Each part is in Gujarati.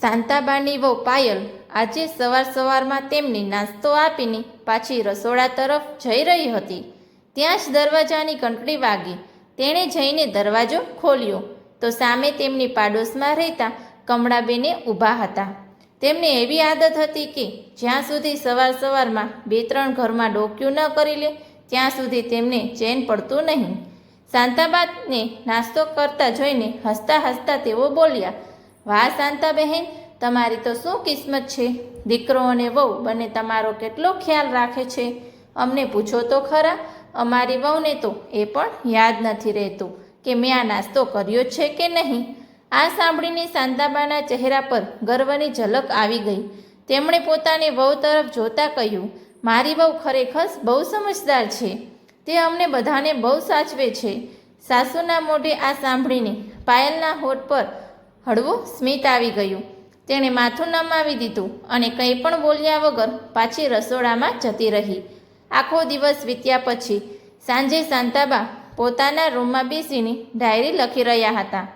શાંતાબાની વહુ પાયલ આજે સવારમાં તેમને નાસ્તો આપીને પાછી રસોડા તરફ જઈ રહી હતી. ત્યાં જ દરવાજાની ઘંટડી વાગી. તેણે જઈને દરવાજો ખોલ્યો તો સામે તેમની પાડોશમાં રહેતા કમળાબેને ઊભા હતા. તેમને એવી આદત હતી કે જ્યાં સુધી સવારમાં 2-3 ઘરમાં ડોક્યું ન કરી લે ત્યાં સુધી તેમને ચેન પડતું નહીં. શાંતાબાને નાસ્તો કરતા જોઈને હસતા હસતા તેઓ બોલ્યા, વાહ શાંતાબહેન, તમારી તો શું કિસ્મત છે. દીકરો અને વહુ બંને તમારો કેટલો ખ્યાલ રાખે છે. અમને પૂછો તો ખરા, અમારી વહુને તો એ પણ યાદ નથી રહેતું કે મેં આ નાસ્તો કર્યો છે કે નહીં. આ સાંભળીને શાંતાબાના ચહેરા પર ગર્વની ઝલક આવી ગઈ. તેમણે પોતાની વહુ તરફ જોતા કહ્યું, મારી વહુ ખરેખર બહુ સમજદાર છે. તે અમને બધાને બહુ સાચવે છે. સાસુના મોઢે આ સાંભળીને પાયલના હોઠ પર હળવું સ્મિત આવી ગયું. તેણે માથું નમાવી દીધું અને કંઈ પણ બોલ્યા વગર પાછી રસોડામાં જતી રહી. આખો દિવસ વીત્યા પછી સાંજે શાંતાબા પોતાના રૂમમાં બેસીને ડાયરી લખી રહ્યા હતા.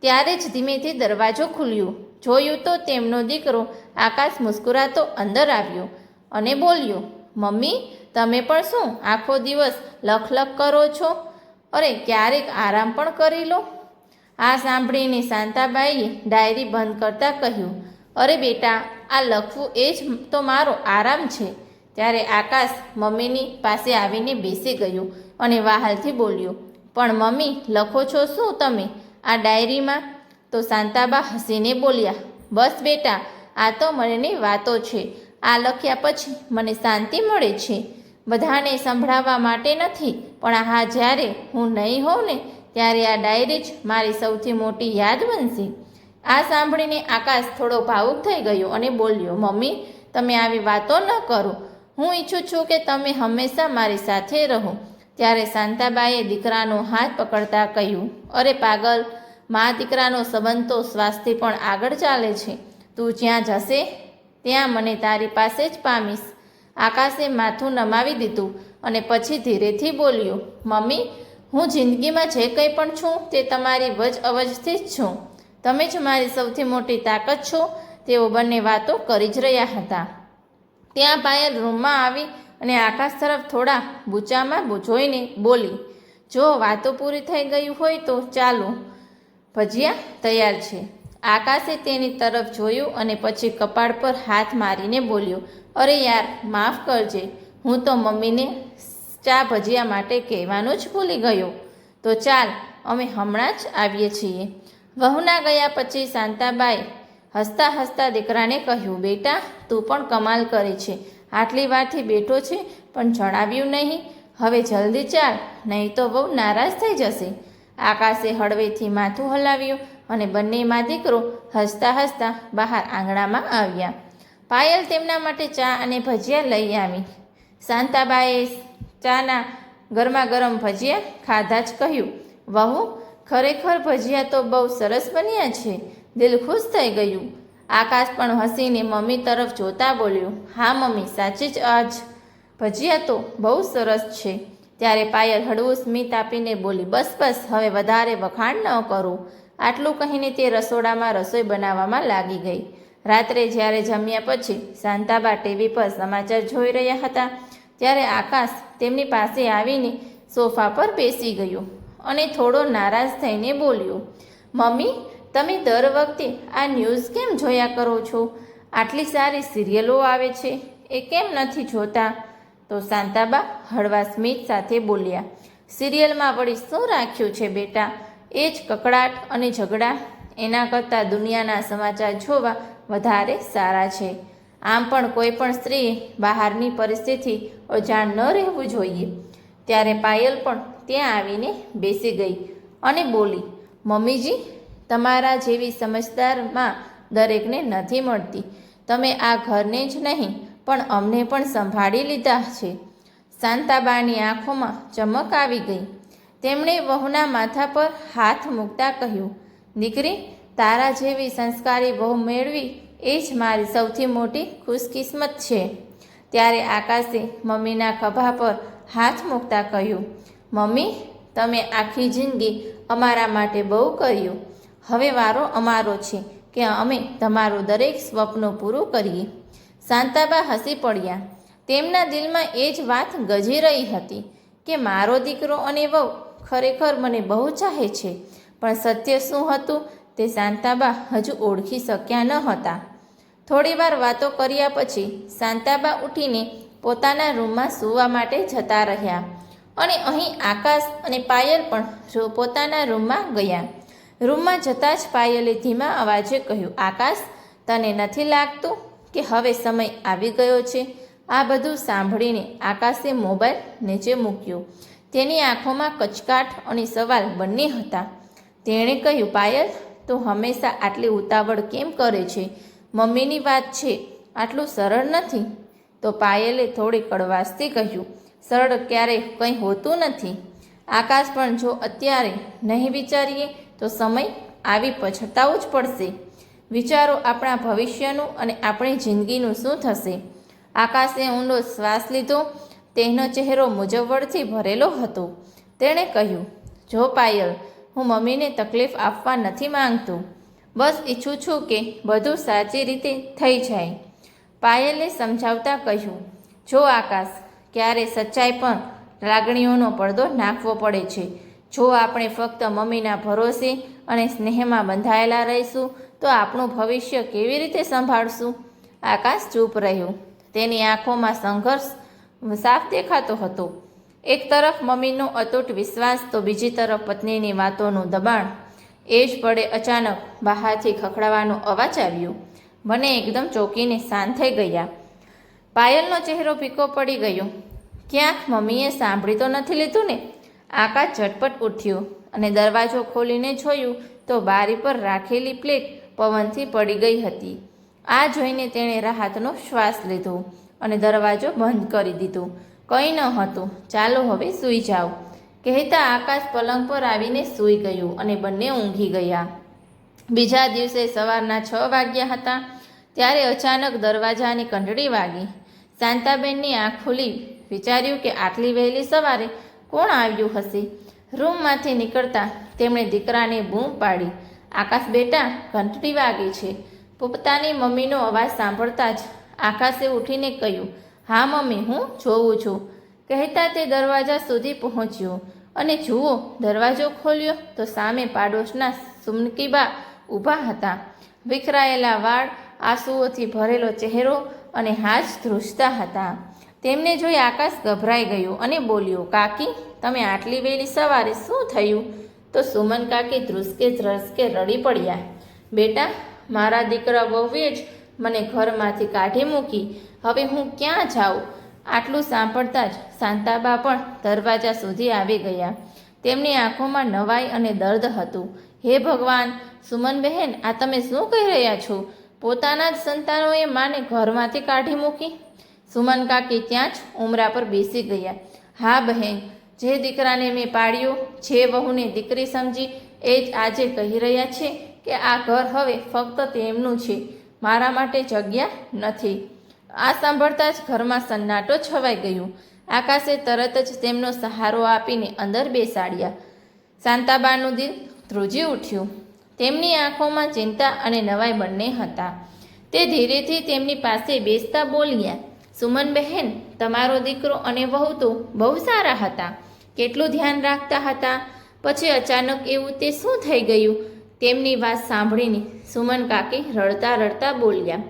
ત્યારે જ ધીમેથી દરવાજો ખુલ્યો. જોયું તો તેમનો દીકરો આકાશ મુસ્કુરાતો અંદર આવ્યો અને બોલ્યો, મમ્મી, તમે પણ શું આખો દિવસ લખ કરો છો? અરે ક્યારેક આરામ પણ કરી લો. આ સાંભળીને શાંતાબાઈએ ડાયરી બંધ કરતાં કહ્યું, અરે બેટા, આ લખવું એ જ તો મારો આરામ છે. ત્યારે આકાશ મમ્મીની પાસે આવીને બેસી ગયો અને વહાલથી બોલ્યો, પણ મમ્મી, લખો છો શું તમે આ ડાયરીમાં? તો શાંતાબા હસીને બોલ્યા, બસ બેટા, આ તો મનની વાતો છે. આ લખ્યા પછી મને શાંતિ મળે છે. બધાને સંભળાવવા માટે નથી, પણ હા, જ્યારે હું નહીં હોઉં ને ત્યારે આ ડાયરી જ મારી સૌથી મોટી યાદ બનશે. આ સાંભળીને આકાશ થોડો ભાવુક થઈ ગયો અને બોલ્યો, મમ્મી, તમે આવી વાતો ન કરો. હું ઈચ્છું છું કે તમે હંમેશા મારી સાથે રહો. ત્યારે શાંતાબાએ દીકરાનો હાથ પકડતા કહ્યું, અરે પાગલ, મા દીકરાનો સંબંધ તો શ્વાસથી પણ આગળ ચાલે છે. તું જ્યાં જશે ત્યાં મને તારી પાસે જ પામીશ. આકાશે માથું નમાવી દીધું અને પછી ધીરેથી બોલ્યો, મમ્મી, હું જિંદગીમાં જે કંઈ પણ છું તે તમારી વજ અવજથી જ છું. તમે જ મારી સૌથી મોટી તાકાત છો. તેઓ બંને વાતો કરી જ રહ્યા હતા. ત્યાં પાયલ રૂમમાં આવી અને આકાશ તરફ થોડા બૂચામાં જોઈને બોલી, જો વાતો પૂરી થઈ ગઈ હોય તો ચાલો, ભજીયા તૈયાર છે. આકાશે તેની તરફ જોયું અને પછી કપાળ પર હાથ મારીને બોલ્યો, અરે યાર, માફ કરજે, હું તો મમ્મીને ચા ભજીયા માટે કહેવાનું જ ભૂલી ગયો. તો ચાલ, અમે હમણાં જ આવીએ છીએ. વહુના ગયા પછી શાંતાબાએ હસતા હસતા દીકરાને કહ્યું, બેટા, તું પણ કમાલ કરે છે. આટલી વારથી બેઠો છે પણ જણાવ્યું નહીં. હવે જલ્દી ચાલ, નહીં તો બહુ નારાજ થઈ જશે. આકાશે હળવેથી માથું હલાવ્યું અને બંનેમાં દીકરો હસતા હસતા બહાર આંગણામાં આવ્યા. પાયલ તેમના માટે ચા અને ભજીયા લઈ આવી. શાંતાબાએ ચાના ગરમા ગરમ ભજીયા ખાધા જ કહ્યું, વહુ, ખરેખર ભજીયા તો બહુ સરસ બન્યા છે. દિલ ખુશ થઈ ગયું. આકાશ પણ હસીને મમ્મી તરફ જોતા બોલ્યો, હા મમ્મી, સાચી જ આજ ભજીયા તો બહુ સરસ છે. ત્યારે પાયલ હળવું સ્મિત આપીને બોલી, બસ બસ, હવે વધારે વખાણ ન કરું. આટલું કહીને તે રસોડામાં રસોઈ બનાવવામાં લાગી ગઈ. રાત્રે જ્યારે જમ્યા પછી શાંતાબા ટીવી પર સમાચાર જોઈ રહ્યા હતા ત્યારે આકાશ તેમની પાસે આવીને સોફા પર બેસી ગયો અને થોડો નારાજ થઈને બોલ્યો, મમ્મી, તમે દર વખતે આ ન્યૂઝ કેમ જોયા કરો છો? આટલી સારી સિરિયલો આવે છે, એ કેમ નથી જોતા? તો શાંતાબા હળવા સ્મિત સાથે બોલ્યા, સિરિયલમાં વળી શું રાખ્યું છે બેટા? એ જ કકડાટ અને ઝઘડા. એના કરતાં દુનિયાના સમાચાર જોવા વધારે સારા છે. આમ પણ કોઈ પણ સ્ત્રીએ બહારની પરિસ્થિતિ અજાણ ન રહેવું જોઈએ. ત્યારે પાયલ પણ ત્યાં આવીને બેસી ગઈ અને બોલી, મમ્મીજી, તમારા જેવી સમજદારમાં દરેકને નથી મળતી. તમે આ ઘરને જ નહીં પણ અમને પણ સંભાળી લીધા છે. શાંતાબાની આંખોમાં ચમક આવી ગઈ. તેમણે વહુના માથા પર હાથ મૂકતા કહ્યું, દીકરી, તારા જેવી સંસ્કારી વહુ મેળવી એ જ મારી સૌથી મોટી ખુશકિસ્મત છે. ત્યારે આકાશે મમ્મીના ખભા પર હાથ મૂકતા કહ્યું, મમ્મી, તમે આખી જિંદગી અમારા માટે બહુ કર્યું. હવે વારો અમારો છે કે અમે તમારું દરેક સ્વપ્ન પૂરું કરીએ. શાંતાબા હસી પડ્યા. તેમના દિલમાં એ જ વાત ગજી રહી હતી કે મારો દીકરો અને વહુ ખરેખર મને બહુ ચાહે છે, પણ સત્ય શું હતું તે શાંતાબા હજુ ઓળખી શક્યા ન હતા. થોડીવાર વાતો કર્યા પછી શાંતાબા ઉઠીને પોતાના રૂમમાં સૂવા માટે જતા રહ્યા અને અહીં આકાશ અને પાયલ પણ પોતાના રૂમમાં ગયા. રૂમમાં જતાં જ પાયલે ધીમા અવાજે કહ્યું, આકાશ, તને નથી લાગતું કે હવે સમય આવી ગયો છે? આ બધું સાંભળીને આકાશે મોબાઈલ નીચે મૂક્યો. તેની આંખોમાં કચકાટ અને સવાલ બંને હતા. તેણે કહ્યું, પાયલ, તું હંમેશા આટલી ઉતાવળ કેમ કરે છે? મમ્મીની વાત છે, આટલું સરળ નથી. તો પાયલે થોડી કડવાશથી કહ્યું, સરળ ક્યારેય કંઈ હોતું નથી આકાશ, પણ જો અત્યારે નહીં વિચારીએ તો સમય આવી પછતાવું જ પડશે. વિચારો આપણા ભવિષ્યનું અને આપણી જિંદગીનું શું થશે? આકાશે ઊંડો શ્વાસ લીધો. તેનો ચહેરો મૂંઝવણથી ભરેલો હતો. તેણે કહ્યું, જો પાયલ, હું મમ્મીને તકલીફ આપવા નથી માંગતો. બસ ઈચ્છું છું કે બધું સાચી રીતે થઈ જાય. પાયલે સમજાવતા કહ્યું, જો આકાશ, ક્યારે સચ્ચાઈ પણ લાગણીઓનો પડદો નાખવો પડે છે. જો આપણે ફક્ત મમ્મીના ભરોસે અને સ્નેહમાં બંધાયેલા રહીશું તો આપણું ભવિષ્ય કેવી રીતે સંભાળશું? આકાશ ચૂપ રહ્યો. તેની આંખોમાં સંઘર્ષ સાફ દેખાતો હતો. એક તરફ મમ્મીનો અતૂટ વિશ્વાસ તો બીજી તરફ પત્નીની વાતોનું દબાણ. એ જ પળે અચાનક બહારથી ખખડાવાનો અવાજ આવ્યો. બંને એકદમ ચોંકીને શાંત થઈ ગયા. પાયલનો ચહેરો ફીકો પડી ગયો. ક્યાંક મમ્મીએ સાંભળી તો નથી લીધું ને? આકાશ ઝટપટ ઉઠ્યો અને દરવાજો ખોલીને જોયું તો બારી પર રાખેલી પ્લેટ પવનથી પડી ગઈ હતી. આ જોઈને તેણે રાહતનો શ્વાસ લીધો અને દરવાજો બંધ કરી દીધો. કંઈ ન હતું, ચાલો હવે સૂઈ જાઓ, કહેતા આકાશ પલંગ પર આવીને સૂઈ ગયું અને બંને ઊંઘી ગયા. બીજા દિવસે સવારના 6 વાગ્યા હતા ત્યારે અચાનક દરવાજાની ઘંટડી વાગી. શાંતાબેનની આંખ ખુલી. વિચાર્યું કે આટલી વહેલી સવારે કોણ આવ્યું હશે? રૂમમાંથી નીકળતા તેમણે દીકરાને બૂમ પાડી, આકાશ બેટા, ઘંટડી વાગી છે. પોતાની મમ્મીનો અવાજ સાંભળતા જ આકાશે ઉઠીને કહ્યું, હા મમ્મી, હું જોઉં છું, કહેતા તે દરવાજા સુધી પહોંચ્યો અને જુઓ, દરવાજો ખોલ્યો તો સામે પાડોશના સુમનકીબા ઊભા હતા. વિખરાયેલા વાળ, આંસુઓથી ભરેલો ચહેરો અને હાથ ધ્રુજતા હતા. તેમને જોઈ આકાશ ગભરાઈ ગયો અને બોલ્યો, કાકી, તમે આટલી વહેલી સવારે શું થયું? તો સુમન કાકી ધ્રુસકે ધ્રસકે રડી પડ્યા. બેટા, મારા દીકરા વહુએ જ મને ઘરમાંથી કાઢી મૂકી. હવે હું ક્યાં જાઉં? આટલું સાંભળતા જ શાંતાબા પણ દરવાજા સુધી આવી ગયા. તેમની આંખોમાં નવાઈ અને દર્દ હતું. હે ભગવાન, સુમન બહેન, આ તમે શું કહી રહ્યા છો? પોતાના જ સંતાનોએ માને ઘરમાંથી કાઢી મૂકી? સુમન કાકી ત્યાં જ ઉમરા પર બેસી ગયા. હા બહેન, જે દીકરાને મેં પાડ્યો, જે વહુને દીકરી સમજી, એ જ આજે કહી રહ્યા છે કે આ ઘર હવે ફક્ત તેમનું છે, મારા માટે જગ્યા નથી. આ સાંભળતા જ ઘરમાં સન્નાટો છવાઈ ગયું. આકાશે તરત જ તેમનો સહારો આપીને અંદર બેસાડ્યા. શાંતાબાનું દિલ ધ્રુજી ઉઠ્યું. તેમની આંખોમાં ચિંતા અને નવાઈ બંને હતા. તે ધીરેથી તેમની પાસે બેસતા બોલ્યા, સુમન બહેન, તમારો દીકરો અને વહુ તો બહુ સારા હતા, કેટલું ધ્યાન રાખતા હતા. પછી અચાનક એવું તે શું થઈ ગયું? તેમની વાત સાંભળીને સુમન કાકી રડતા રડતા બોલ્યા,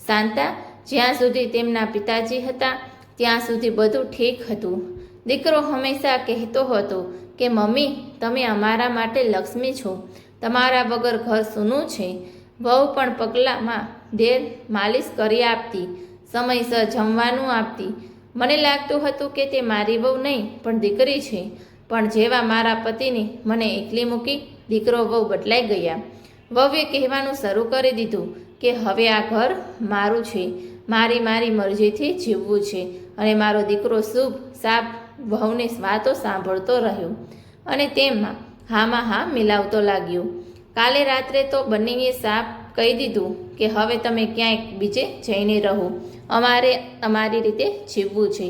શાંતા, જ્યાં સુધી તેમના પિતાજી હતા ત્યાં સુધી બધું ઠીક હતું. દીકરો હંમેશા કહેતો હતો કે મમ્મી, તમે અમારા માટે લક્ષ્મી છો, તમારા વગર ઘર સૂનું છે. વહુ પણ પગલામાં દેર માલિશ કરી આપતી, સમયસર જમવાનું આપતી. મને લાગતું હતું કે તે મારી વહુ નહીં પણ દીકરી છે, પણ જેવા મારા પતિને મને એકલી મૂકી દીકરો વહુ બદલાઈ ગયા. વહુએ કહેવાનું શરૂ કરી દીધું કે હવે આ ઘર મારું છે, મારી મરજીથી જીવવું છે. અને મારો દીકરો શુભ સાપ વહુને વાતો સાંભળતો રહ્યો અને તેમાં હામાં હા મિલાવતો લાગ્યો. કાલે રાત્રે તો બંનેએ સાપ કહી દીધું કે હવે તમે ક્યાંક બીજે જઈને રહો, અમારે અમારી રીતે જીવવું છે.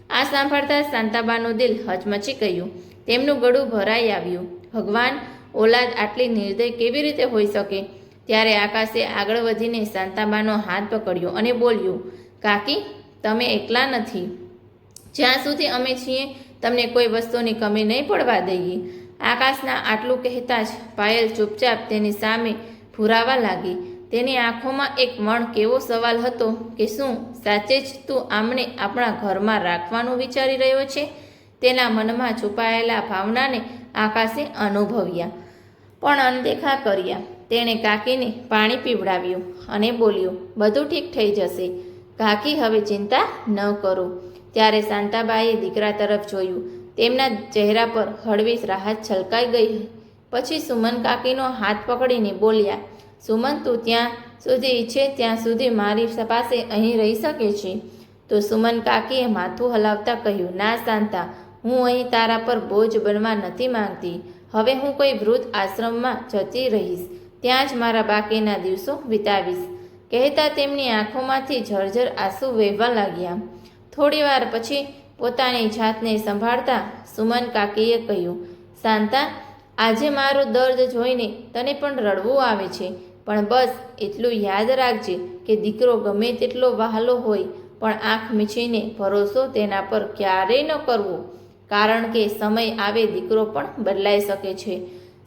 આ સાંભળતા શાંતાબાનું દિલ હચમચી ગયું. તેમનું ગળું ભરાઈ આવ્યું. ભગવાન, ઓલાદ આટલી નિર્દય કેવી રીતે હોઈ શકે? ત્યારે આકાશે આગળ વધીને શાંતાબાનો હાથ પકડ્યો અને બોલ્યું, કાકી, તમે એકલા નથી. જ્યાં સુધી અમે છીએ તમને કોઈ વસ્તુની કમી નહીં પડવા દઈએ. આકાશના આટલું કહેતા જ પાયલ ચૂપચાપ તેની સામે ભૂરાવા લાગી. તેની આંખોમાં એક મણ કેવો સવાલ હતો કે શું સાચે જ તું આમને આપણા ઘરમાં રાખવાનું વિચારી રહ્યો છે? તેના મનમાં છુપાયેલા ભાવનાને આકાશે અનુભવ્યા પણ અનદેખા કર્યા. તેણે કાકીને પાણી પીવડાવ્યું અને બોલ્યું, બધું ઠીક થઈ જશે કાકી, હવે ચિંતા ન કરો. ત્યારે શાંતાબાઈએ દીકરા તરફ જોયું. તેમના ચહેરા પર હળવી રાહત છલકાઈ ગઈ. પછી સુમન કાકીનો હાથ પકડીને બોલ્યા, સુમન, તું ત્યાં સુધી ઈચ્છે ત્યાં સુધી મારી પાસે અહીં રહી શકે છે. તો સુમન કાકીએ માથું હલાવતા કહ્યું, ના શાંતા, હું અહીં તારા પર બોજ બનવા નથી માંગતી. હવે હું કોઈ વૃદ્ધ આશ્રમમાં જતી રહીશ, ત્યાં જ મારા બાકીના દિવસો વિતાવીશ. કહેતા તેમની આંખોમાંથી ઝરઝર આંસુ વહેવા લાગ્યા. થોડીવાર પછી પોતાની જાતને સંભાળતા સુમન કાકીએ કહ્યું, શાંતા, આજે મારું દર્દ જોઈને તને પણ રડવું આવે છે, પણ બસ એટલું યાદ રાખજે કે દીકરો ગમે તેટલો વહાલો હોય પણ આંખ મીચીને ભરોસો તેના પર ક્યારેય ન કરવો, કારણ કે સમય આવે દીકરો પણ બદલાઈ શકે છે.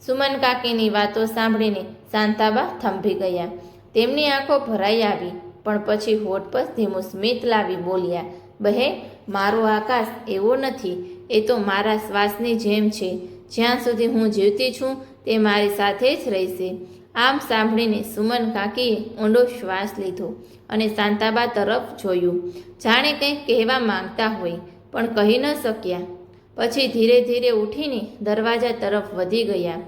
સુમન કાકીની વાતો સાંભળીને શાંતાબા થંભી ગયા. તેમની આંખો ભરાઈ આવી પણ પછી હોઠ પર ધીમું સ્મિત લાવી બોલ્યા, બહેન, મારો આકાશ એવો નથી, એ તો મારા શ્વાસની જેમ છે. જ્યાં સુધી હું જીવતી છું તે મારી સાથે જ રહેશે. આમ સાંભળીને સુમન કાકીએ ઊંડો શ્વાસ લીધો અને શાંતાબા તરફ જોયું, જાણે કંઈક કહેવા માંગતા હોય પણ કહી ન શક્યા. પછી ધીરે ધીરે ઉઠીને દરવાજા તરફ વધી ગયા.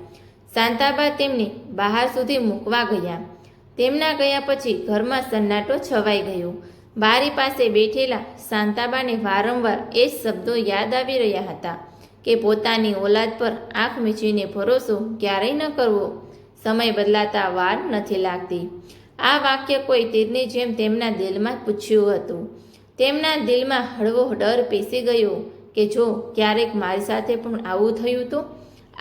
શાંતાબા તેમને બહાર સુધી મૂકવા ગયા. તેમના ગયા પછી ઘરમાં સન્નાટો છવાઈ ગયો. બારી પાસે બેઠેલા શાંતાબાને વારંવાર એ જ શબ્દો યાદ આવી રહ્યા હતા કે પોતાની ઓલાદ પર આંખ મીચીને ભરોસો ક્યારેય ન કરવો, સમય બદલાતા વાર નથી લાગતી. આ વાક્ય કોઈ તીરની જેમ તેમના દિલમાં પૂછ્યું હતું. તેમના દિલમાં હળવો ડર પેસી ગયો કે જો ક્યારેક મારી સાથે પણ આવું થયું તો.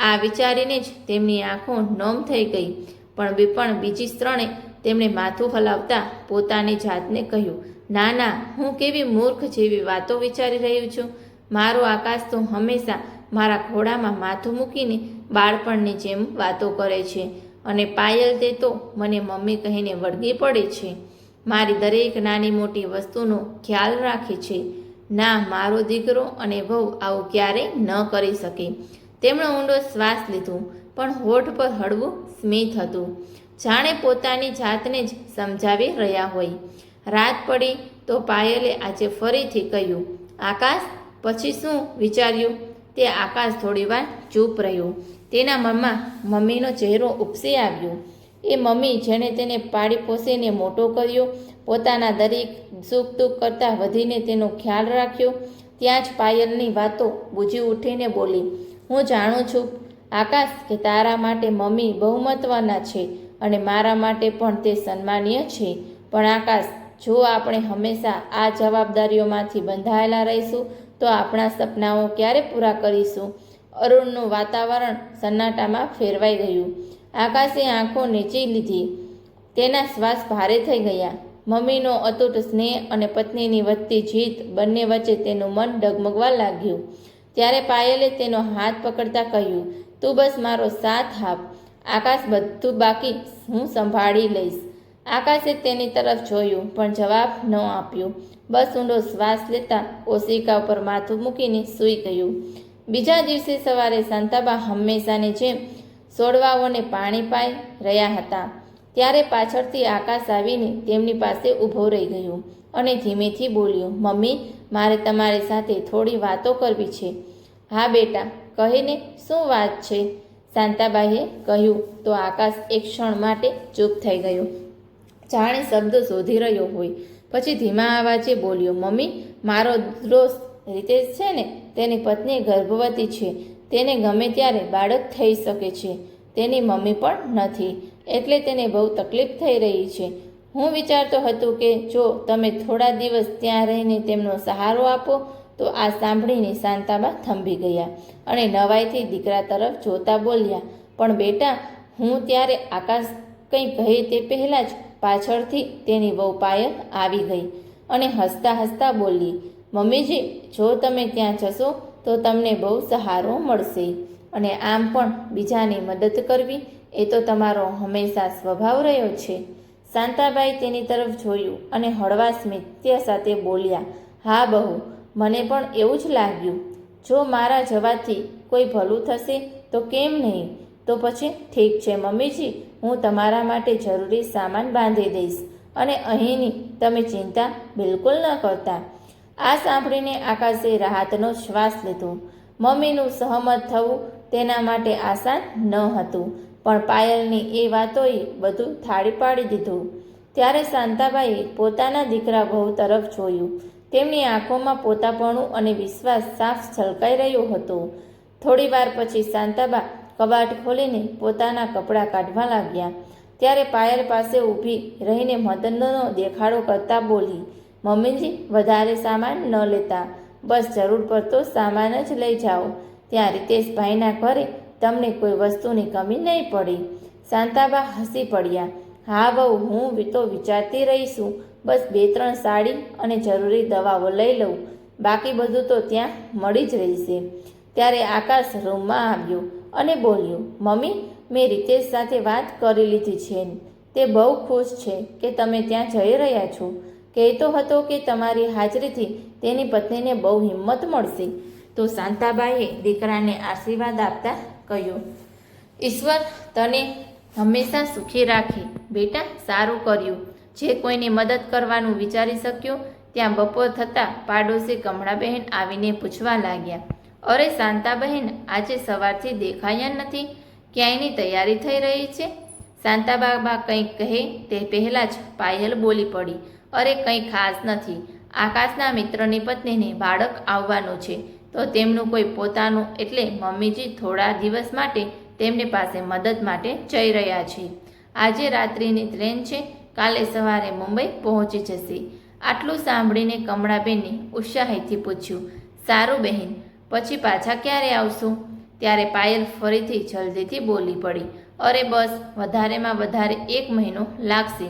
આ વિચારીને જ તેમની આંખો નમ થઈ ગઈ. પણ બીજી ક્ષણે તેમણે માથું હલાવતા પોતાની જાતને કહ્યું, ના ના, હું કેવી મૂર્ખ જેવી વાતો વિચારી રહ્યું છું. મારો આકાશ તો હંમેશા મારા ખોળામાં માથું મૂકીને બાળપણની જેમ વાતો કરે છે અને પાયલ તે તો મને મમ્મી કહીને વળગી પડે છે. મારી દરેક નાની મોટી વસ્તુનો ખ્યાલ રાખે છે. ના, મારો દીકરો અને વહુ આવું ક્યારેય ન કરી શકે. તેમણે ઊંડો શ્વાસ લીધો પણ હોઠ પર હળવું સ્મિત હતું, જાણે પોતાની જાતને જ સમજાવી રહ્યા હોય. રાત પડી તો પાયલે આજે ફરીથી કહ્યું, આકાશ. પછી શું વિચાર્યું તે આકાશ થોડીવાર ચૂપ રહ્યો. તેના મનમાં મમ્મીનો ચહેરો ઉપસી આવ્યો. એ મમ્મી જેણે તેને પાળી પોસીને મોટો કર્યો, પોતાના દરેક સુખ દુઃખ કરતાં વધીને તેનો ખ્યાલ રાખ્યો. ત્યાં જ પાયલની વાતો બૂજી ઉઠીને બોલી, હું જાણું છું આકાશ કે તારા માટે મમ્મી બહુ મહત્વના છે અને મારા માટે પણ તે સન્માનીય છે. પણ આકાશ, જો આપણે હંમેશા આ જવાબદારીઓમાંથી બંધાયેલા રહીશું તો આપણા સપનાઓ ક્યારે પૂરા કરીશું? અરુણનું વાતાવરણ સન્નાટામાં ફેરવાઈ ગયું. આકાશે આંખો નીચી લીધી. તેના શ્વાસ ભારે થઈ ગયા. મમ્મીનો અતૂટ સ્નેહ અને પત્નીની વધતી જીદ બંને વચ્ચે તેનું મન ડગમગવા લાગ્યું. ત્યારે પાયલે તેનો હાથ પકડતા કહ્યું, તું બસ મારો સાથ આપ આકાશ, બધું બાકી હું સંભાળી લઈશ. આકાશે તેની તરફ જોયું પણ જવાબ ન આપ્યો. બસ ઊંડો શ્વાસ લેતા ઓશિકા ઉપર માથું મૂકીને સૂઈ ગયું. બીજા દિવસે સવારે શાંતાબા હંમેશાની જેમ છોડવાઓને પાણી પાઈ રહ્યા હતા. ત્યારે પાછળથી આકાશ આવીને તેમની પાસે ઊભો રહી ગયો અને ધીમેથી બોલ્યો, મમ્મી, મારે તમારી સાથે થોડી વાતો કરવી છે. હા બેટા, કહીને, શું વાત છે? શાંતાબાઈએ કહ્યું તો આકાશ એક ક્ષણ માટે ચૂપ થઈ ગયો, જાણે શબ્દ શોધી રહ્યો હોય. પછી ધીમા અવાજે બોલ્યો, મમ્મી, મારો દોસ્ત રીતેશ છે ને, તેની પત્ની ગર્ભવતી છે. તેને ગમે ત્યારે બાળક થઈ શકે છે. તેની મમ્મી પણ નથી, એટલે તેને બહુ તકલીફ થઈ રહી છે. હું વિચારતો હતો કે જો તમે થોડા દિવસ ત્યાં રહીને તેમનો સહારો આપો તો. આ સાંભળીને શાંતાબા થંભી ગયા અને નવાઈથી દીકરા તરફ જોતા બોલ્યા, પણ બેટા, હું ત્યારે આકાશ કંઈ કહે તે પહેલાં જ પાછળથી તેની વહુ પાયલ આવી ગઈ અને હસતા હસતા બોલી, મમ્મીજી, જો તમે ત્યાં જશો તો તમને બહુ સહારો મળશે અને આમ પણ બીજાની મદદ કરવી એ તો તમારો હંમેશા સ્વભાવ રહ્યો છે. શાંતાબાઈ તેની તરફ જોયું અને હળવા સ્મિત સાથે બોલ્યા, હા બહુ, મને પણ એવું જ લાગ્યું. જો મારા જવાથી કોઈ ભલું થશે તો કેમ નહીં? તો પછી ઠીક છે મમ્મીજી, હું તમારા માટે જરૂરી સામાન બાંધી દઈશ અને અહીંની તમે ચિંતા બિલકુલ ન કરતા. આ સાંભળીને આકાશે રાહતનો શ્વાસ લીધો. મમ્મીનું સહમત થવું તેના માટે આસાન ન હતું, પણ પાયલની એ વાતોએ બધું થાળી પાડી દીધું. ત્યારે શાંતાબાઈએ પોતાના દીકરા વહુ તરફ જોયું. તેમની આંખોમાં પોતાપણું અને વિશ્વાસ સાફ છલકાઈ રહ્યો હતો. થોડી વાર પછી શાંતાબા કબાટ ખોલીને પોતાના કપડાં કાઢવા લાગ્યા. ત્યારે પાયલ પાસે ઊભી રહીને મદનનો દેખાડો કરતા બોલી, મમ્મીજી, વધારે સામાન ન લેતા, બસ જરૂર પડતો સામાન જ લઈ જાઓ. ત્યાં રીતેશભાઈના ઘરે તમને કોઈ વસ્તુની કમી નહીં પડે. શાંતાબા હસી પડ્યા. હા બહુ, હું તો વિચારતી રહીશું, બસ 2-3 સાડી અને જરૂરી દવાઓ લઈ લઉં, બાકી બધું તો ત્યાં મળી જ રહેશે. ત્યારે આકાશ રૂમમાં આવ્યો અને બોલ્યો, મમ્મી, મેં રીતેશ સાથે વાત કરી લીધી છે. તે બહુ ખુશ છે કે તમે ત્યાં જઈ રહ્યા છો. કહેતો હતો કે તમારી હાજરીથી તેની પત્નીને બહુ હિંમત મળશે. તો શાંતાબાઈએ દીકરાને આશીર્વાદ આપતા કહ્યું, ઈશ્વર તને હંમેશા સુખી રાખે. બેટા, સારું કર્યું જે કોઈની મદદ કરવાનું વિચારી શક્યો. ત્યાં બપોર થતાં પાડોશી કમળાબહેન આવીને પૂછવા લાગ્યા, અરે શાંતાબહેન, આજે સવારથી દેખાયા નથી, ક્યાંયની તૈયારી થઈ રહી છે? શાંતાબા કંઈક કહે તે પહેલાં જ પાયલ બોલી પડી, અરે કંઈ ખાસ નથી. આકાશના મિત્રની પત્નીને બાળક આવવાનું છે તો તેમનું કોઈ પોતાનું એટલે મમ્મીજી થોડા દિવસ માટે તેમની પાસે મદદ માટે જઈ રહ્યા છે. આજે રાત્રિની ટ્રેન છે, કાલે સવારે મુંબઈ પહોંચી જશે. આટલું સાંભળીને કમળાબેને ઉત્સાહીથી પૂછ્યું, સારું બહેન, પછી પાછા ક્યારે આવશો? ત્યારે પાયલ ફરીથી જલ્દીથી બોલી પડી, અરે બસ વધારેમાં વધારે 1 મહિનો લાગશે.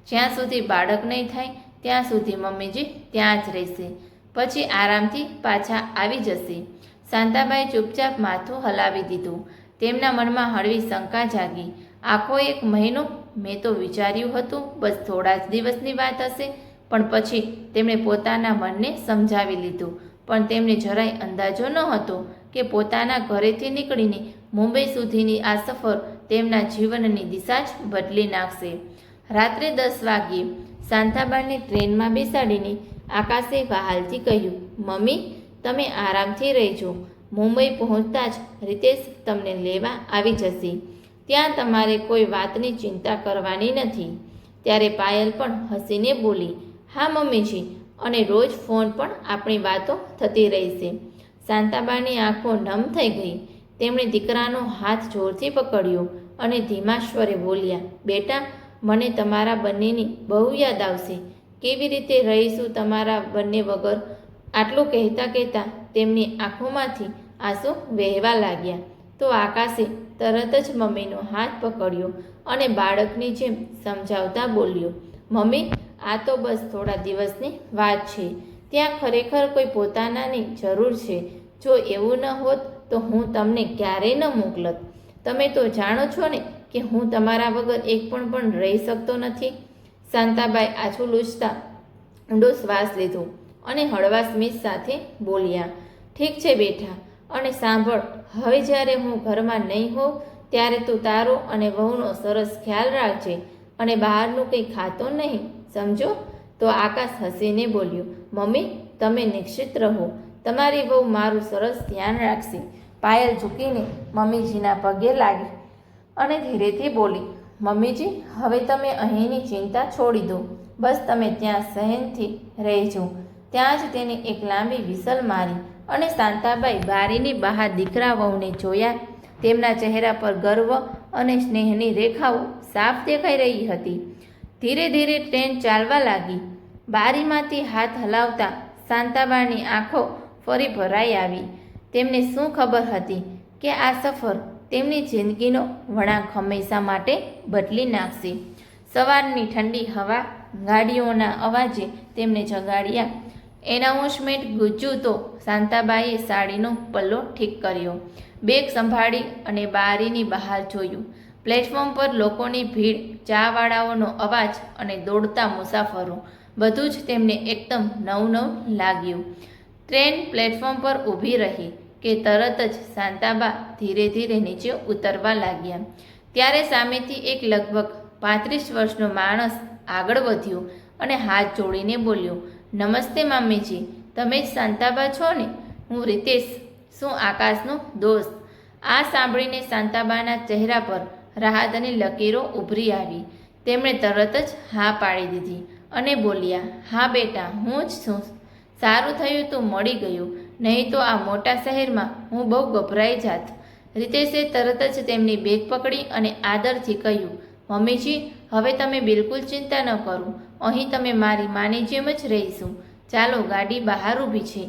જ્યાં સુધી બાળક નહીં થાય ત્યાં સુધી મમ્મીજી ત્યાં જ રહેશે, પછી આરામથી પાછા આવી જશે. શાંતાબાઈ ચૂપચાપ માથું હલાવી દીધું. તેમના મનમાં હળવી શંકા જાગી. આખો 1 મહિનો? મેં તો વિચાર્યું હતું બસ થોડા જ દિવસની વાત હશે. પણ પછી તેમણે પોતાના મનને સમજાવી લીધું. પણ તેમને જરાય અંદાજો ન હતો કે પોતાના ઘરેથી નીકળીને મુંબઈ સુધીની આ સફર તેમના જીવનની દિશા જ બદલી નાખશે. રાત્રે 10 વાગ્યે શાંતાબાને ટ્રેનમાં બેસાડીને આકાશે વહાલથી કહ્યું, મમ્મી, તમે આરામથી રહેજો. મુંબઈ પહોંચતા જ રીતેશ તમને લેવા આવી જશે. ત્યાં તમારે કોઈ વાતની ચિંતા કરવાની નથી. ત્યારે પાયલ પણ હસીને બોલી, હા મમ્મીજી, અને રોજ ફોન પણ આપણી વાતો થતી રહેશે. શાંતાબાની આંખો નમ થઈ ગઈ. તેમણે દીકરાનો હાથ જોરથી પકડ્યો અને ધીમા સ્વરે બોલ્યા, બેટા, મને તમારા બંનેની બહુ યાદ આવશે. કેવી રીતે રહીશું તમારા બંને વગર? આટલું કહેતા કહેતા તેમની આંખોમાંથી આંસુ વહેવા લાગ્યા. તો આકાશે તરત જ મમ્મીનો હાથ પકડ્યો અને બાળકની જેમ સમજાવતા બોલ્યો, મમ્મી, આ તો બસ થોડા દિવસની વાત છે. ત્યાં ખરેખર કોઈ પોતાનાની જરૂર છે. જો એવું ન હોત તો હું તમને ક્યારેય ન મોકલત. તમે તો જાણો છો ને કે હું તમારા વગર એક પણ રહી શકતો નથી. શાંતાબાઈ આછું લૂછતા ઊંડો શ્વાસ લીધો અને હળવા સ્મિત સાથે બોલ્યા, ઠીક છે બેટા, અને સાંભળ, હવે જ્યારે હું ઘરમાં નહીં હોઉં ત્યારે તું તારો અને વહુનો સરસ ખ્યાલ રાખજે અને બહારનું કંઈ ખાતો નહીં, સમજો? તો આકાશ હસીને બોલ્યો, મમ્મી, તમે નિશ્ચિત રહો, તમારી વહુ મારું સરસ ધ્યાન રાખશે. પાયલ ઝૂકીને મમ્મીજીના પગે લાગી અને ધીરેથી બોલી, મમ્મીજી, હવે તમે અહીંની ચિંતા છોડી દો. બસ તમે ત્યાં સહેનથી રહેજો. ત્યાં જ તેની એક લાંબી વિસલ મારી અને શાંતાબાઈ બારીની બહાર દીકરા વહુને જોયા. તેમના ચહેરા પર ગર્વ અને સ્નેહની રેખાઓ સાફ દેખાઈ રહી હતી. ધીરે ધીરે ટ્રેન ચાલવા લાગી. બારીમાંથી હાથ હલાવતા શાંતાબાની આંખો ફરી ભરાઈ આવી. તેમને શું ખબર હતી કે આ સફર તેમની જિંદગીનો વળાંક હંમેશા માટે બદલી નાખશે. સવારની ઠંડી હવા, ગાડીઓના અવાજે તેમને જગાડ્યા. એનાઉન્સમેન્ટ ગુંજ્યું તો શાંતાબાઈએ સાડીનો પલ્લો ઠીક કર્યો, બેગ સંભાળી અને બારીની બહાર જોયું. પ્લેટફોર્મ પર લોકોની ભીડ, ચાવાળાઓનો અવાજ અને દોડતા મુસાફરો, બધું જ તેમને એકદમ નવું લાગ્યું. ટ્રેન પ્લેટફોર્મ પર ઊભી રહી કે તરત જ શાંતાબા ધીરે ધીરે નીચે ઉતરવા લાગ્યા. ત્યારે સામેથી એક લગભગ 35 વર્ષનો માણસ આગળ વધ્યો અને હાથ જોડીને બોલ્યો, નમસ્તે મામીજી, તમે જ શાંતાબા છો ને? હું રીતેશ, શું આકાશનો દોસ્ત? આ સાંભળીને શાંતાબાના ચહેરા પર રાહતની લકીરો ઉભરી આવી. તેમણે તરત જ હા પાડી દીધી અને બોલ્યા, હા બેટા, હું જ છું. સારું થયું તું મળી ગયું, નહીં તો આ મોટા શહેરમાં હું બહુ ગભરાઈ જાત. રીતેશે તરત જ તેમની બેગ પકડી અને આદરથી કહ્યું, મમ્મીજી, હવે તમે બિલકુલ ચિંતા ન કરો, અહીં તમે મારી માની જેમ જ રહીશું. ચાલો, ગાડી બહાર ઊભી છે.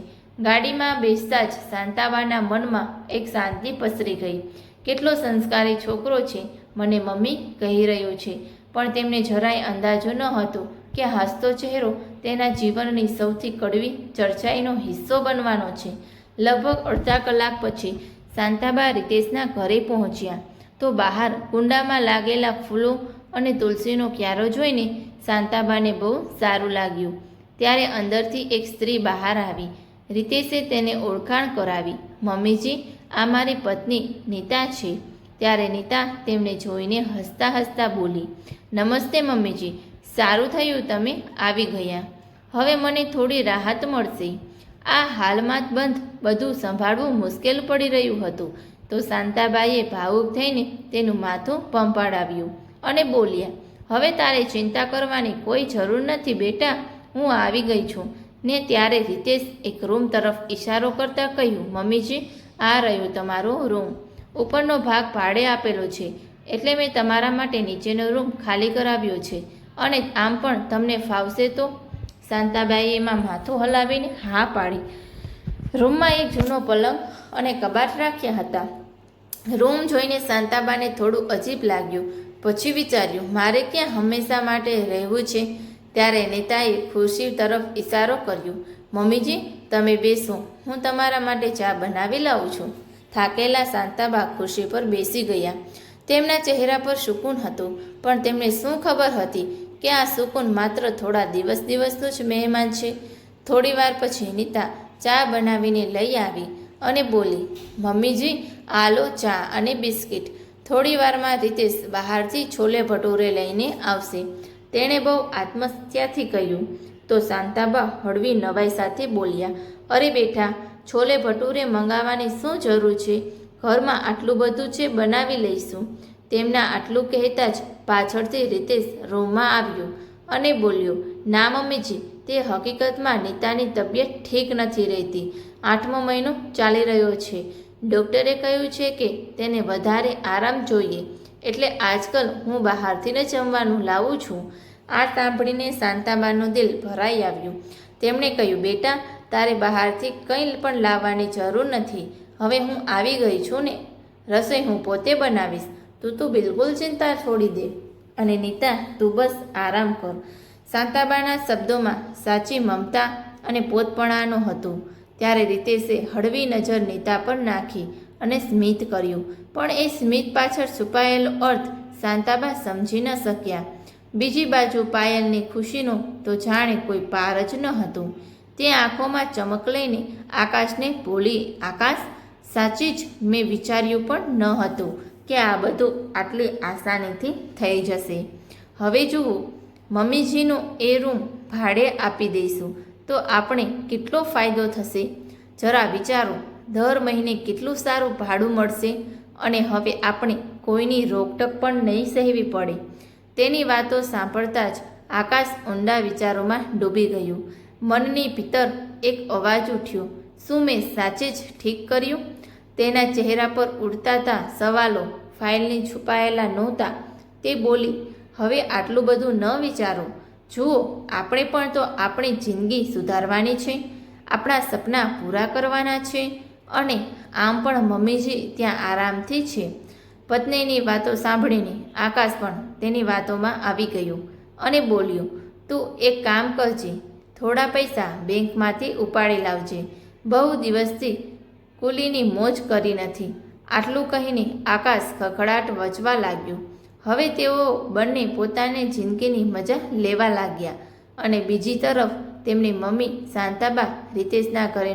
ગાડીમાં બેસતા જ શાંતાબાના મનમાં એક શાંતિ પસરી ગઈ. કેટલો સંસ્કારી છોકરો છે, મને મમ્મી કહી રહ્યો છે. પણ તેમને જરાય અંદાજો ન હતો કે હસતો ચહેરો તેના જીવનની સૌથી કડવી ચર્ચાઈનો હિસ્સો બનવાનો છે. લગભગ અડધા કલાક પછી શાંતાબા રીતેશના ઘરે પહોંચ્યા તો બહાર કુંડામાં લાગેલા ફૂલો અને તુલસીનો ક્યારો જોઈને શાંતાબાને બહુ સારું લાગ્યું. ત્યારે અંદરથી એક સ્ત્રી બહાર આવી. રીતેશે તેને ઓળખાણ કરાવી, મમ્મીજી, આ મારી પત્ની નીતા છે. ત્યારે નીતા તેમને જોઈને હસતા હસતા બોલી, નમસ્તે મમ્મીજી, સારું થયું તમે આવી ગયા. હવે મને થોડી રાહત મળશે. આ હાલમાં જ બંધ બધું સંભાળવું મુશ્કેલ પડી રહ્યું હતું. તો શાંતાબાઈએ ભાવુક થઈને તેનું માથું પંપાડાવ્યું અને બોલ્યા, હવે તારે ચિંતા કરવાની કોઈ જરૂર નથી બેટા, હું આવી ગઈ છું. ને ત્યારે રીતેશ એક રૂમ તરફ ઈશારો કરતાં કહ્યું, મમ્મીજી, આ રહ્યો તમારો રૂમ. ઉપરનો ભાગ ભાડે આપેલો છે, એટલે મેં તમારા માટે નીચેનો રૂમ ખાલી કરાવ્યો છે. અને આમ પણ તમને ફાવશે તો? શાંતાબાઈએ એમાં માથું હલાવીને હા પાડી. રૂમમાં એક જૂનો પલંગ અને કબાટ રાખ્યા હતા. રૂમ જોઈને શાંતાબાને થોડું અજીબ લાગ્યું. પછી વિચાર્યું, મારે ક્યાં હંમેશા માટે રહેવું છે? ત્યારે નીતાએ ખુરશી તરફ ઈશારો કર્યો, મમ્મીજી, તમે બેસો, હું તમારા માટે ચા બનાવી લાવું છું. થાકેલા શાંતાબા ખુરશી પર બેસી ગયા. તેમના ચહેરા પર સુકૂન હતું, પણ તેમને શું ખબર હતી કે આ સુકૂન માત્ર થોડા દિવસનું જ મહેમાન છે. થોડી વાર પછી નીતા ચા બનાવીને લઈ આવી અને બોલી, મમ્મીજી, આ લો ચા અને બિસ્કિટ. થોડી વારમાં રીતેશ બહારથી છોલે ભટૂરે લઈને આવશે. તેણે બહુ આત્મહત્યાથી કહ્યું. તો શાંતાબા હળવી નવાઈ સાથે બોલ્યા, અરે બેટા, છોલે ભટૂરે મંગાવવાની શું જરૂર છે? ઘરમાં આટલું બધું છે, બનાવી લઈશું. તેમના આટલું કહેતા જ પાછળથી રીતેશ રૂમમાં આવ્યો અને બોલ્યો, ના મમ્મીજી, તે હકીકતમાં નીતાની તબિયત ઠીક નથી રહેતી. 8મો મહિનો ચાલી રહ્યો છે. ડૉક્ટરે કહ્યું છે કે તેને વધારે આરામ જોઈએ, એટલે આજકાલ હું બહારથી જ જમવાનું લાવું છું. આ સાંભળીને શાંતાબાનું દિલ ભરાઈ આવ્યું. તેમણે કહ્યું, બેટા, તારે બહારથી કંઈ પણ લાવવાની જરૂર નથી. હવે હું આવી ગઈ છું ને, રસોઈ હું પોતે બનાવીશ. તું બિલકુલ ચિંતા છોડી દે અને નીતા, તું બસ આરામ કર. શાંતાબાના શબ્દોમાં સાચી મમતા અને પોતપણાનું હતું. ત્યારે રીતેશે હળવી નજર નીતા પર નાખી અને સ્મિત કર્યું, પણ એ સ્મિત પાછળ છુપાયેલો અર્થ શાંતાબા સમજી ન શક્યા. બીજી બાજુ પાયલની ખુશીનો તો જાણે કોઈ પાર જ ન હતું. તે આંખોમાં ચમક લઈને આકાશને બોલી, આકાશ, સાચી જ મેં વિચાર્યું પણ ન હતું કે આ બધું આટલી આસાનીથી થઈ જશે. હવે જુઓ, મમ્મીજીનો એ રૂમ ભાડે આપી દઈશું તો આપણે કેટલો ફાયદો થશે. જરા વિચારો, દર મહિને કેટલું સારું ભાડું મળશે અને હવે આપણે કોઈની રોકટોક પણ નહીં સહેવી પડે. તેની વાતો સાંભળતા જ આકાશ ઊંડા વિચારોમાં ડૂબી ગયું. મનની ભીતર એક અવાજ ઉઠ્યો, શું મેં સાચે જ ઠીક કર્યું? તેના ચહેરા પર ઉડતા સવાલો ફાઇલની છુપાયેલા નહોતા. તે બોલી, હવે આટલું બધું ન વિચારો. જુઓ, આપણે પણ તો આપણી જિંદગી સુધારવાની છે, આપણા સપના પૂરા કરવાના છે. અને આમ પણ મમ્મીજી ત્યાં આરામથી છે. પત્નીની વાતો સાંભળીને આકાશ પણ તેની વાતોમાં આવી ગયું અને બોલ્યો, તું એક કામ કરજે, થોડા પૈસા બેંકમાંથી ઉપાડી લાવજે. બહુ દિવસથી કુલીની મોજ કરી નથી. આટલું કહીને આકાશ ખખડાટ વચવા લાગ્યું. હવે તેઓ બંને પોતાની જિંદગીની મજા લેવા લાગ્યા અને બીજી તરફ તેમની મમ્મી શાંતાબા રીતેશના ઘરે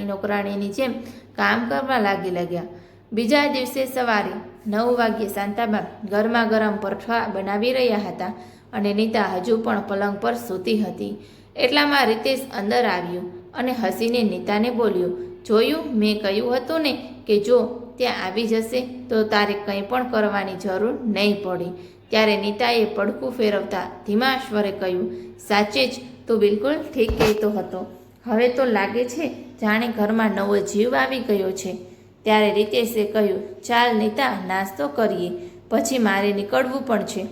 નોકરાણીની જેમ કામ કરવા લાગ્યા. બીજા દિવસે સવારે 9 વાગ્યે શાંતાબા ગરમા ગરમ પરોઠા બનાવી રહ્યા હતા અને નીતા હજુ પણ પલંગ પર સૂતી હતી. એટલામાં રીતેશ અંદર આવ્યો અને હસીને નીતાને બોલ્યો, જોયું, મેં કહ્યું હતું ને કે જો ત્યાં આવી જશે તો તારે કંઈ પણ કરવાની જરૂર નહીં પડે. ત્યારે નીતાએ પડખું ફેરવતા ધીમા સ્વરે કહ્યું, સાચે જ તું બિલકુલ ઠીક કહેતો હતો. હવે તો લાગે છે જાણે ઘરમાં નવો જીવ આવી ગયો છે. ત્યારે રીતેશે કહ્યું, ચાલ નીતા, નાસ્તો કરીએ, પછી મારે નીકળવું પણ છે.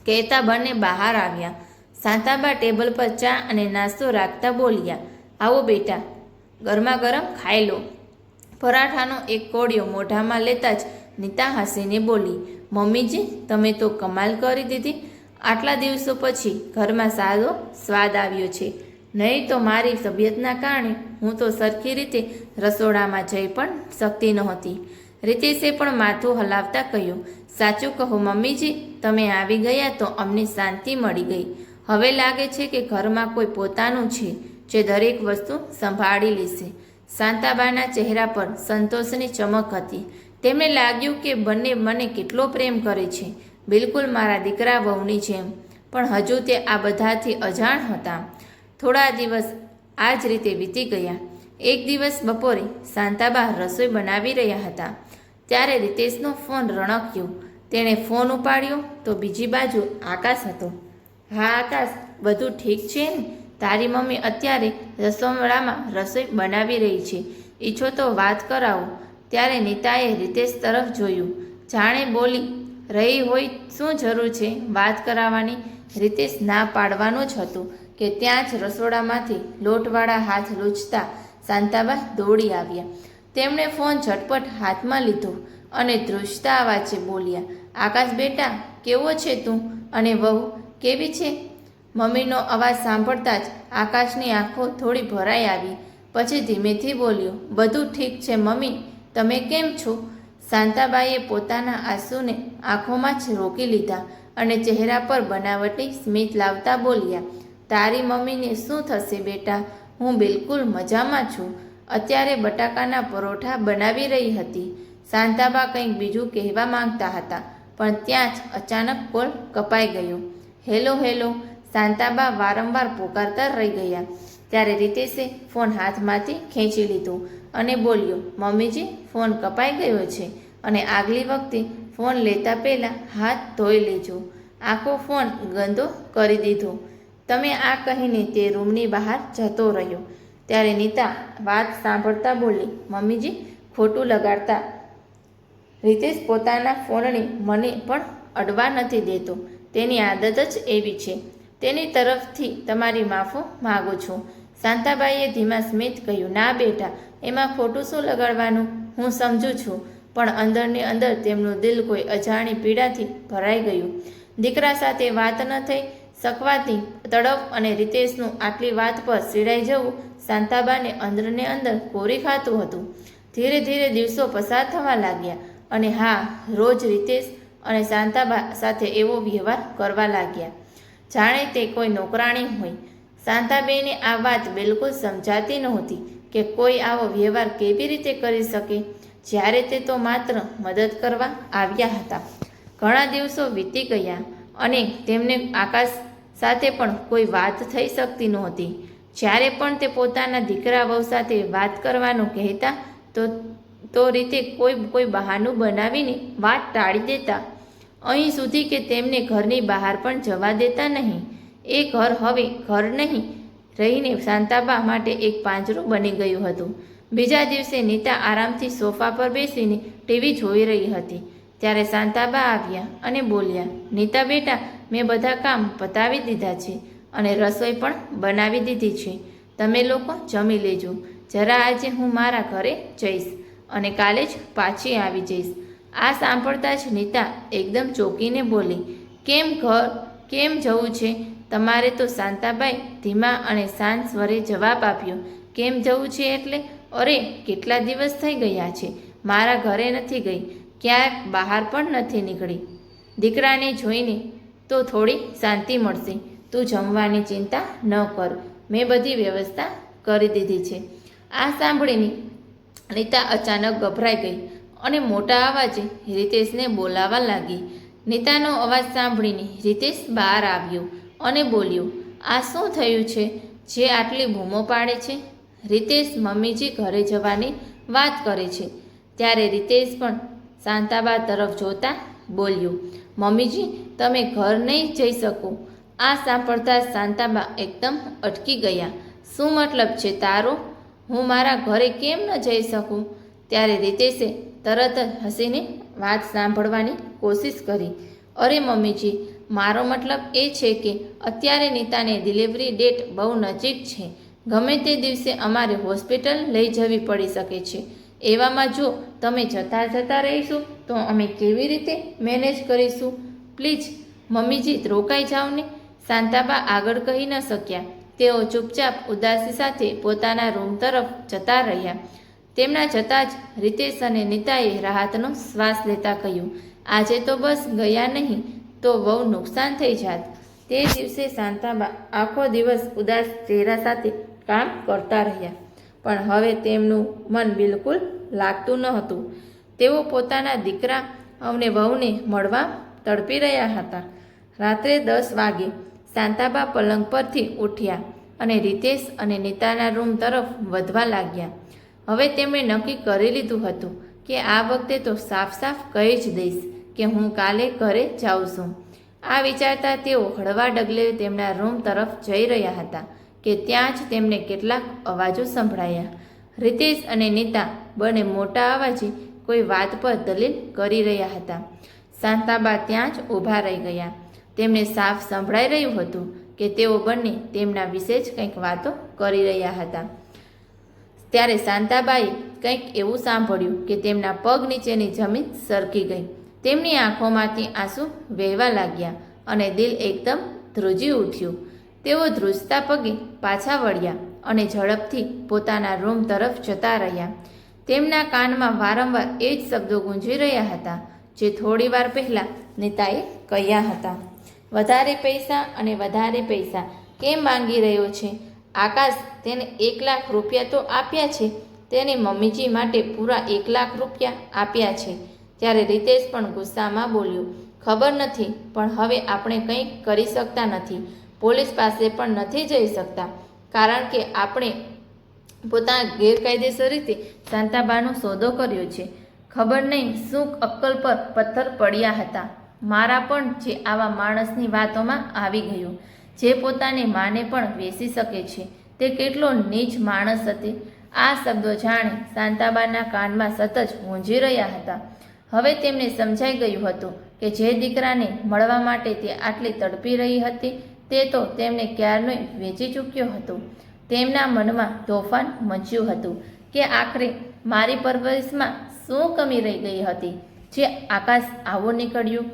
કહેતા બંને બહાર આવ્યા. શાંતાબા ટેબલ પર ચા અને નાસ્તો રાખતા બોલ્યા, આવો બેટા, ગરમા ગરમ ખાઈ લો. પરાઠાનો એક કોળિયો મોઢામાં લેતા જ નીતા હસીને બોલી, મમ્મીજી, તમે તો કમાલ કરી દીધી. આટલા દિવસો પછી ઘરમાં સારો સ્વાદ આવ્યો છે. નહીં તો મારી તબિયતના કારણે હું તો સરખી રીતે રસોડામાં જઈ પણ શકતી નહોતી. રીતેશે પણ માથું હલાવતા કહ્યું, સાચું કહો મમ્મીજી, તમે આવી ગયા તો અમને શાંતિ મળી ગઈ. હવે લાગે છે કે ઘરમાં કોઈ પોતાનું છે જે દરેક વસ્તુ સંભાળી લેશે. શાંતાબાના ચહેરા પર સંતોષની ચમક હતી. તેમને લાગ્યું કે બંને મને કેટલો પ્રેમ કરે છે, બિલકુલ મારા દીકરા વહુની જેમ. પણ હજુ તે આ બધાથી અજાણ હતા. થોડા દિવસ આ જ રીતે વીતી ગયા. એક દિવસ બપોરે શાંતાબા રસોઈ બનાવી રહ્યા હતા. ત્યારે રીતેશનો ફોન રણક્યો. તેણે ફોન ઉપાડ્યો તો બીજી બાજુ આકાશ હતો. હા આકાશ, બધું ઠીક છે ને? તારી મમ્મી અત્યારે રસોડામાં રસોઈ બનાવી રહી છે, ઈચ્છો તો વાત કરાવો. ત્યારે નીતાએ રીતેશ તરફ જોયું, જાણે બોલી રહી હોય, શું જરૂર છે વાત કરાવવાની? રીતેશ ના પાડવાનું જ હતું કે ત્યાં જ રસોડામાંથી લોટવાળા હાથ લૂછતા શાંતાબા દોડી આવ્યા. તેમણે ફોન ઝટપટ હાથમાં લીધો અને ધ્રુજતા અવાજે બોલ્યા, આકાશ બેટા, કેવો છે તું? અને વહુ કેવી છે? મમ્મીનો અવાજ સાંભળતા જ આકાશની આંખો થોડી ભરાઈ આવી. પછી ધીમેથી બોલ્યો, બધું ઠીક છે મમ્મી, તમે કેમ છો? શાંતાબાઈએ પોતાના આંસુને આંખોમાં જ રોકી લીધા અને ચહેરા પર બનાવટી સ્મિત લાવતા બોલ્યા, તારી મમ્મીને શું થશે બેટા? હું બિલકુલ મજામાં છું. અત્યારે બટાકાના પરોઠા બનાવી રહી હતી. શાંતાબા કંઈક બીજું કહેવા માંગતા હતા, પણ ત્યાં જ અચાનક કોલ કપાઈ ગયો. હેલો હેલો, શાંતાબા વારંવાર પોકારતા રહી ગયા. ત્યારે રીતેશે ફોન હાથમાંથી ખેંચી લીધો અને બોલ્યો, મમ્મીજી, ફોન કપાઈ ગયો છે અને આગલી વખતે ફોન લેતા પહેલાં હાથ ધોઈ લેજો. આખો ફોન ગંદો કરી દીધો. તમે આ કહીને તે રૂમની બહાર જતો રહ્યો. ત્યારે નીતા વાત સાંભળતા બોલી, મમ્મીજી, ખોટું લગાડતા. રીતેશ પોતાના ફોનને મને પણ અડવા નથી દેતો. તેની આદત જ એવી છે. તેની તરફથી તમારી માફો માગું છું. શાંતાબાઈએ ધીમા સ્મિત કહ્યું, ના બેટા, એમાં ખોટું શું લગાડવાનું? હું સમજુ છું. પણ અંદરની અંદર તેમનું દિલ કોઈ અજાણી પીડાથી ભરાઈ ગયું. દીકરા સાથે વાત ન થઈ શકવાથી તડપ અને રીતેશનું આટલી વાત પર ચીડાઈ જવું શાંતાબાને અંદરને અંદર કોરી ખાતું હતું. ધીરે ધીરે દિવસો પસાર થવા લાગ્યા અને હા, રોજ રીતેશ અને શાંતાબા સાથે એવો વ્યવહાર કરવા લાગ્યા જાણે તે કોઈ નોકરાણી હોય. શાંતાબેને આ વાત બિલકુલ સમજાતી નહોતી કે કોઈ આવો વ્યવહાર કેવી રીતે કરી શકે, જ્યારે તે તો માત્ર મદદ કરવા આવ્યા હતા. ઘણા દિવસો વીતી ગયા અને તેમને આકાશ સાથે પણ કોઈ વાત થઈ શકતી નહોતી. જ્યારે પણ તે પોતાના દીકરા વહુ સાથે વાત કરવાનું કહેતા તો રીતે કોઈ બહાનું બનાવીને વાત ટાળી દેતા. અહીં સુધી કે તેમને ઘરની બહાર પણ જવા દેતા નહીં. એ ઘર હવે ઘર નહીં રહીને શાંતાબા માટે એક પાંજરું બની ગયું હતું. બીજા દિવસે નીતા આરામથી સોફા પર બેસીને ટીવી જોઈ રહી હતી. ત્યારે શાંતાબા આવ્યા અને બોલ્યા, નીતા બેટા, મેં બધા કામ પતાવી દીધા છે અને રસોઈ પણ બનાવી દીધી છે. તમે લોકો જમી લેજો. જરા આજે હું મારા ઘરે જઈશ અને કાલે જ પાછી આવી જઈશ. આ સાંભળતા જ નીતા એકદમ ચોંકીને બોલી, કેમ ઘર કેમ જવું છે તમારે? તો શાંતાબાઈ ધીમા અને શાંત સ્વરે જવાબ આપ્યો, કેમ જવું છે એટલે? અરે કેટલા દિવસ થઈ ગયા છે, મારા ઘરે નથી ગઈ, ક્યાંક બહાર પણ નથી નીકળી. દીકરાને જોઈને તો થોડી શાંતિ મળશે. તું જમવાની ચિંતા ન કર, મેં બધી વ્યવસ્થા કરી દીધી છે. આ સાંભળીને નીતા અચાનક ગભરાઈ ગઈ અને મોટા અવાજે રિતેશને બોલાવવા લાગી. નીતાનો અવાજ સાંભળીને રિતેશ બહાર આવ્યો અને બોલ્યો, આ શું થયું છે જે આટલી બૂમો પાડે છે? રિતેશ મમ્મીજી ઘરે જવાની વાત કરે છે. ત્યારે રિતેશ પણ શાંતાબા તરફ જોતા બોલ્યો, મમ્મીજી તમે ઘર નહીં જઈ શકો. આ સાંભળતા શાંતાબા એકદમ અટકી ગયા. શું મતલબ છે તારો? હું મારા ઘરે કેમ ન જઈ શકું? ત્યારે રિતેશે તરત જ હસીને વાત સાંભળવાની કોશિશ કરી. અરે મમ્મીજી, મારો મતલબ એ છે કે અત્યારે નીતાને ડિલિવરી ડેટ બહુ નજીક છે. ગમે તે દિવસે અમારે હોસ્પિટલ લઈ જવી પડી શકે છે. એવામાં જો તમે જતા રહીશું તો અમે કેવી રીતે મેનેજ કરીશું? પ્લીઝ મમ્મીજી રોકાઈ જાઓ ને. શાંતાબા આગળ કહી ન શક્યા. તેઓ ચૂપચાપ ઉદાસી સાથે પોતાના રૂમ તરફ જતા રહ્યા. તેમના જતાં જ રિતેશ અને નીતાએ રાહતનો શ્વાસ લેતા કહ્યું, આજે તો બસ ગયા નહીં તો બહુ નુકસાન થઈ જાત. તે દિવસે શાંતાબા આખો દિવસ ઉદાસ ચહેરા સાથે કામ કરતા રહ્યા, પણ હવે તેમનું મન બિલકુલ લાગતું ન હતું. તેઓ પોતાના દીકરા અને વહુને મળવા તડપી રહ્યા હતા. રાત્રે 10 વાગે શાંતાબા પલંગ પરથી ઉઠ્યા અને રિતેશ અને નીતાના રૂમ તરફ વધવા લાગ્યા. હવે તેમણે નક્કી કરી લીધું હતું કે આ વખતે તો સાફ સાફ કહી જ દઈશ કે હું કાલે ઘરે જાઉં છું. આ વિચારતા તેઓ હળવા ડગલે તેમના રૂમ તરફ જઈ રહ્યા હતા કે ત્યાં જ તેમને કેટલાક અવાજો સંભળાયા. રિતેશ અને નીતા બંને મોટા અવાજે કોઈ વાત પર દલીલ કરી રહ્યા હતા. શાંતાબા ત્યાં જ ઊભા રહી ગયા. તેમને સાફ સંભળાઈ રહ્યું હતું કે તેઓ બંને તેમના વિશે જ કંઈક વાતો કરી રહ્યા હતા. ત્યારે શાંતાબાએ કંઈક એવું સાંભળ્યું કે તેમના પગ નીચેની જમીન સરકી ગઈ. તેમની આંખોમાંથી આંસુ વહેવા લાગ્યા અને દિલ એકદમ ધ્રુજી ઉઠ્યું. તેઓ ધ્રુજતા પગે પાછા વળ્યા અને ઝડપથી પોતાના રૂમ તરફ જતા રહ્યા. તેમના કાનમાં વારંવાર એ જ શબ્દો ગુંજી રહ્યા હતા જે થોડી વાર પહેલાં નીતાએ કહ્યા હતા, વધારે પૈસા અને વધારે પૈસા કેમ માંગી રહ્યો છે? આકાશ તેને 1 લાખ રૂપિયા તો આપ્યા છે, તેની મમ્મીજી માટે પૂરા 1 લાખ રૂપિયા આપ્યા છે. ત્યારે રિતેશ પણ ગુસ્સામાં બોલ્યો, ખબર નથી, પણ હવે આપણે કંઈ કરી શકતા નથી. પોલીસ પાસે પણ નથી જઈ શકતા, કારણ કે આપણે પોતાના ગેરકાયદેસર રીતે શાંતાબાનો સોદો કર્યો છે. ખબર નહીં શું અક્કલ પર પથ્થર પડ્યા હતા. મારા પણ જે આવા માણસની વાતોમાં આવી ગયું, જે પોતાની માને પણ વેચી શકે છે, તે કેટલો નીચ માણસ હતી. આ શબ્દો જાણે શાંતાબાના કાનમાં સતત ગુંજી રહ્યા હતા. હવે તેમને સમજાઈ ગયું હતું કે જે દીકરાને મળવા માટે તે આટલી તડપી રહી હતી તે તો તેમને ક્યારનોય વેચી ચૂક્યો હતો. તેમના મનમાં તોફાન મચ્યું હતું કે આખરે મારી પરવરિશમાં શું કમી રહી ગઈ હતી જે આકાશ આવો નીકળ્યું?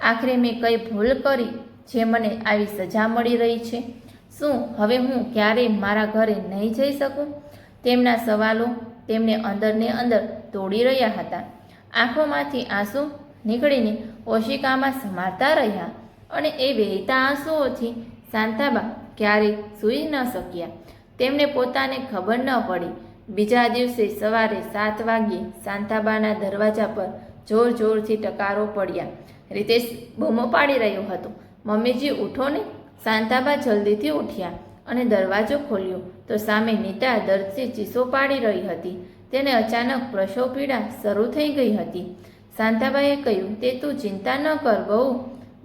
આખરે મેં કઈ ભૂલ કરી જે મને આવી સજા મળી રહી છે? શું હવે હું ક્યારેય મારા ઘરે નહીં જઈ શકું? તેમના સવાલો તેમને અંદરને અંદર તોડી રહ્યા હતા. આંખોમાંથી આંસુ નીકળીને ઓશિકામાં સમારતા રહ્યા અને એ વહેતા આંસુઓથી શાંતાબા ક્યારેય સૂઈ ન શક્યા. તેમને પોતાને ખબર ન પડી. બીજા દિવસે સવારે 7 વાગ્યે શાંતાબાના દરવાજા પર જોર જોરથી ટકારો પડ્યા. રિતેશ બૂમો પાડી રહ્યો હતો, મમ્મીજી ઉઠો ને. શાંતાબા જલ્દીથી ઉઠ્યા અને દરવાજો ખોલ્યો તો સામે નીતા દર્દથી ચીસો પાડી રહી હતી. તેને અચાનક પ્રસવ પીડા શરૂ થઈ ગઈ હતી. શાંતાબાએ કહ્યું, તે તું ચિંતા ન કર બહુ,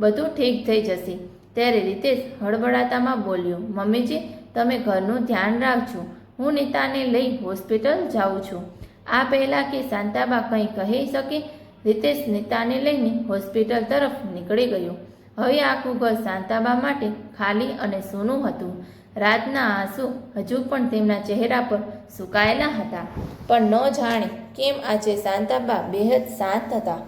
બધું ઠીક થઈ જશે. ત્યારે રિતેશ હળબળાતામાં બોલ્યો, મમ્મીજી તમે ઘરનું ધ્યાન રાખજો, હું નીતાને લઈ હોસ્પિટલ જાઉં છું. આ પહેલાં કે શાંતાબા કંઈ કહી શકે, રિતેશ નીતાને લઈને હોસ્પિટલ તરફ નીકળી ગયો. હવે આખું ઘર શાંતાબા માટે ખાલી અને સૂનું હતું. રાતના આંસુ હજુ પણ તેમના ચહેરા પર સુકાયેલા હતા, પણ ન જાણે કેમ આજે શાંતાબા બેહદ શાંત હતા.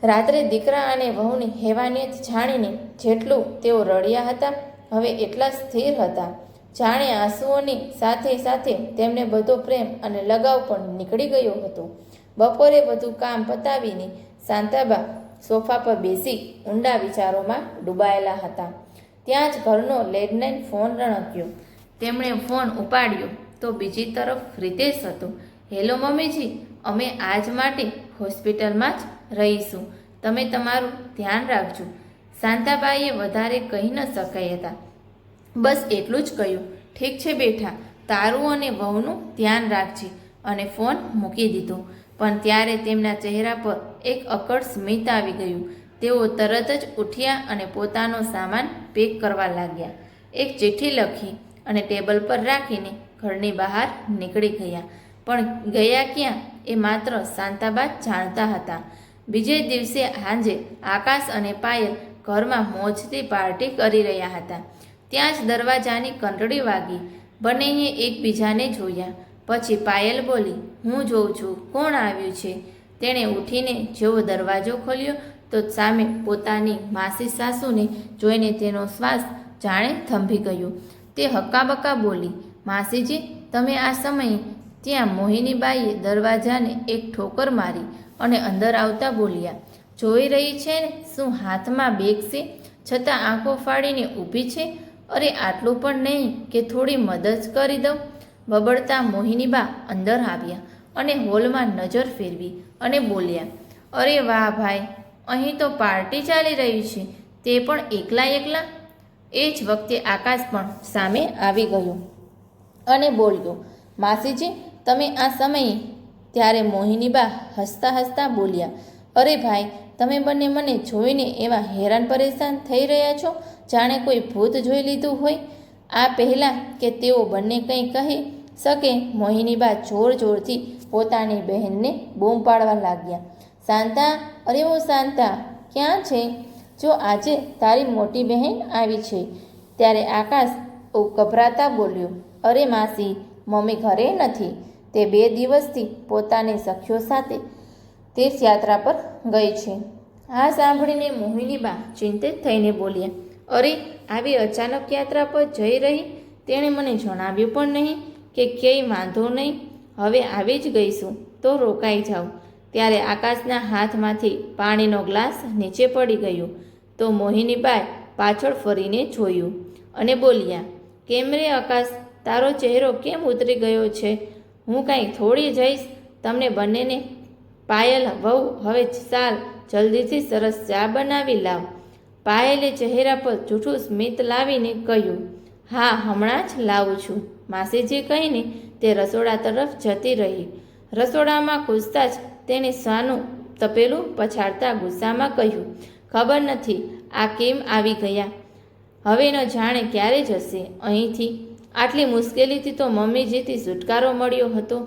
રાત્રે દીકરા અને વહુની હેવાનિયત જાણીને જેટલું તેઓ રડ્યા હતા, હવે એટલા સ્થિર હતા, જાણે આંસુઓની સાથે સાથે તેમને બધો પ્રેમ અને લગાવ પણ નીકળી ગયો હતો. બપોરે બધું કામ પતાવીને શાંતાબા સોફા પર બેસી ઊંડા વિચારોમાં ડૂબાયેલા હતા. ત્યાં જ ઘરનો લેન્ડલાઇન ફોન રણક્યો. તેમણે ફોન ઉપાડ્યો તો બીજી તરફ રીતેશ હતો. હેલો મમ્મીજી, અમે આજ માટે હોસ્પિટલમાં જ રહીશું. તમે તમારું ધ્યાન રાખજો. શાંતાબાઈએ વધારે કહી ન શકાય હતા. બસ એટલું જ કહ્યું. ઠીક છે બેટા, તારું અને વહુનું ધ્યાન રાખજે, અને ફોન મૂકી દીધો. પણ ત્યારે તેમના ચહેરા પર એક અકળ સ્મિત આવી ગયું. તેઓ તરત જ ઉઠ્યા અને પોતાનો સામાન પેક કરવા લાગ્યા. એક ચિઠ્ઠી લખી અને ટેબલ પર રાખીને ઘરની બહાર નીકળી ગયા. પણ ગયા ક્યાં એ માત્ર શાંતાબા જ જાણતા હતા. બીજે દિવસે સાંજે આકાશ અને પાયલ ઘરમાં મોજથી પાર્ટી કરી રહ્યા હતા. ત્યાં જ દરવાજાની ઘંટડી વાગી. બંનેએ એકબીજાને જોયા. પછી પાયલ બોલી, હું જોઉં છું, કોણ આવ્યું છે? તેણે ઉઠીને જેવો દરવાજો ખોલ્યો તો સામે પોતાની માસી સાસુને જોઈને તેનો શ્વાસ જાણે થંભી ગયો. તે હક્કાબક્કા બોલી, માસીજી, તમે આ સમયે? ત્યાં મોહિનીબાઈએ દરવાજાને એક ઠોકર મારી અને અંદર આવતા બોલ્યા, જોઈ રહી છે ને શું હાથમાં બેગ છે, છતાં આંખો ફાડીને ઊભી છે? અરે આટલું પણ નહીં કે થોડી મદદ કરી દઉં? બબડતા મોહિનીબા અંદર આવ્યા અને હોલમાં નજર ફેરવી અને બોલ્યા, અરે વાહ ભાઈ, અહીં તો પાર્ટી ચાલી રહી છે, તે પણ એકલા એકલા? એ જ વખતે આકાશ પણ સામે આવી ગયો અને બોલ્યો, માસીજી, તમે આ સમયે? ત્યારે મોહિનીબા હસતા હસતા બોલ્યા, અરે ભાઈ, તમે બંને મને જોઈને એવા હેરાન પરેશાન થઈ રહ્યા છો, જાણે કોઈ ભૂત જોઈ લીધું હોય. આ પહેલાં કે તેઓ બંને કંઈ કહી શકે, મોહિનીબા જોર જોરથી પોતાની બહેનને બૂમ પાડવા લાગ્યા, શાંતા, અરે ઓ શાંતા, ક્યાં છે? જો આજે તારી મોટી બહેન આવી છે. ત્યારે આકાશ ગભરાતા બોલ્યો, અરે માસી, મમ્મી ઘરે નથી. તે 2 દિવસથી પોતાની સખીઓ સાથે તીર્થયાત્રા પર ગઈ છે. આ સાંભળીને મોહિનીબા ચિંતિત થઈને બોલ્યા, અરે આવી અચાનક યાત્રા પર જઈ રહી? તેણે મને જણાવ્યું પણ નહીં કે ક્યાંય વાંધો નહીં, હવે આવી જ ગઈશું તો રોકાઈ જાઉં. ત્યારે આકાશના હાથમાંથી પાણીનો ગ્લાસ નીચે પડી ગયો તો મોહિનીબાએ પાછળ ફરીને જોયું અને બોલ્યા, કેમ રે આકાશ, તારો ચહેરો કેમ ઉતરી ગયો છે? હું કાંઈ થોડી જઈશ તમને બંનેને? પાયલ, વહુ, હવે ચાલ જલ્દીથી સરસ ચા બનાવી લાવ. પાયલે ચહેરા પર જૂઠું સ્મિત લાવીને કહ્યું, હા, હમણાં જ લાવું છું, માસીજી કહીને તે રસોડા તરફ જતી રહી. રસોડામાં ઘૂસતા જ તેણે શાનું તપેલું પછાડતા ગુસ્સામાં કહ્યું, ખબર નથી આ કેમ આવી ગયા? હવે ન જાણે ક્યારે જશે અહીંથી. આટલી મુશ્કેલીથી તો મમ્મીજીથી છુટકારો મળ્યો હતો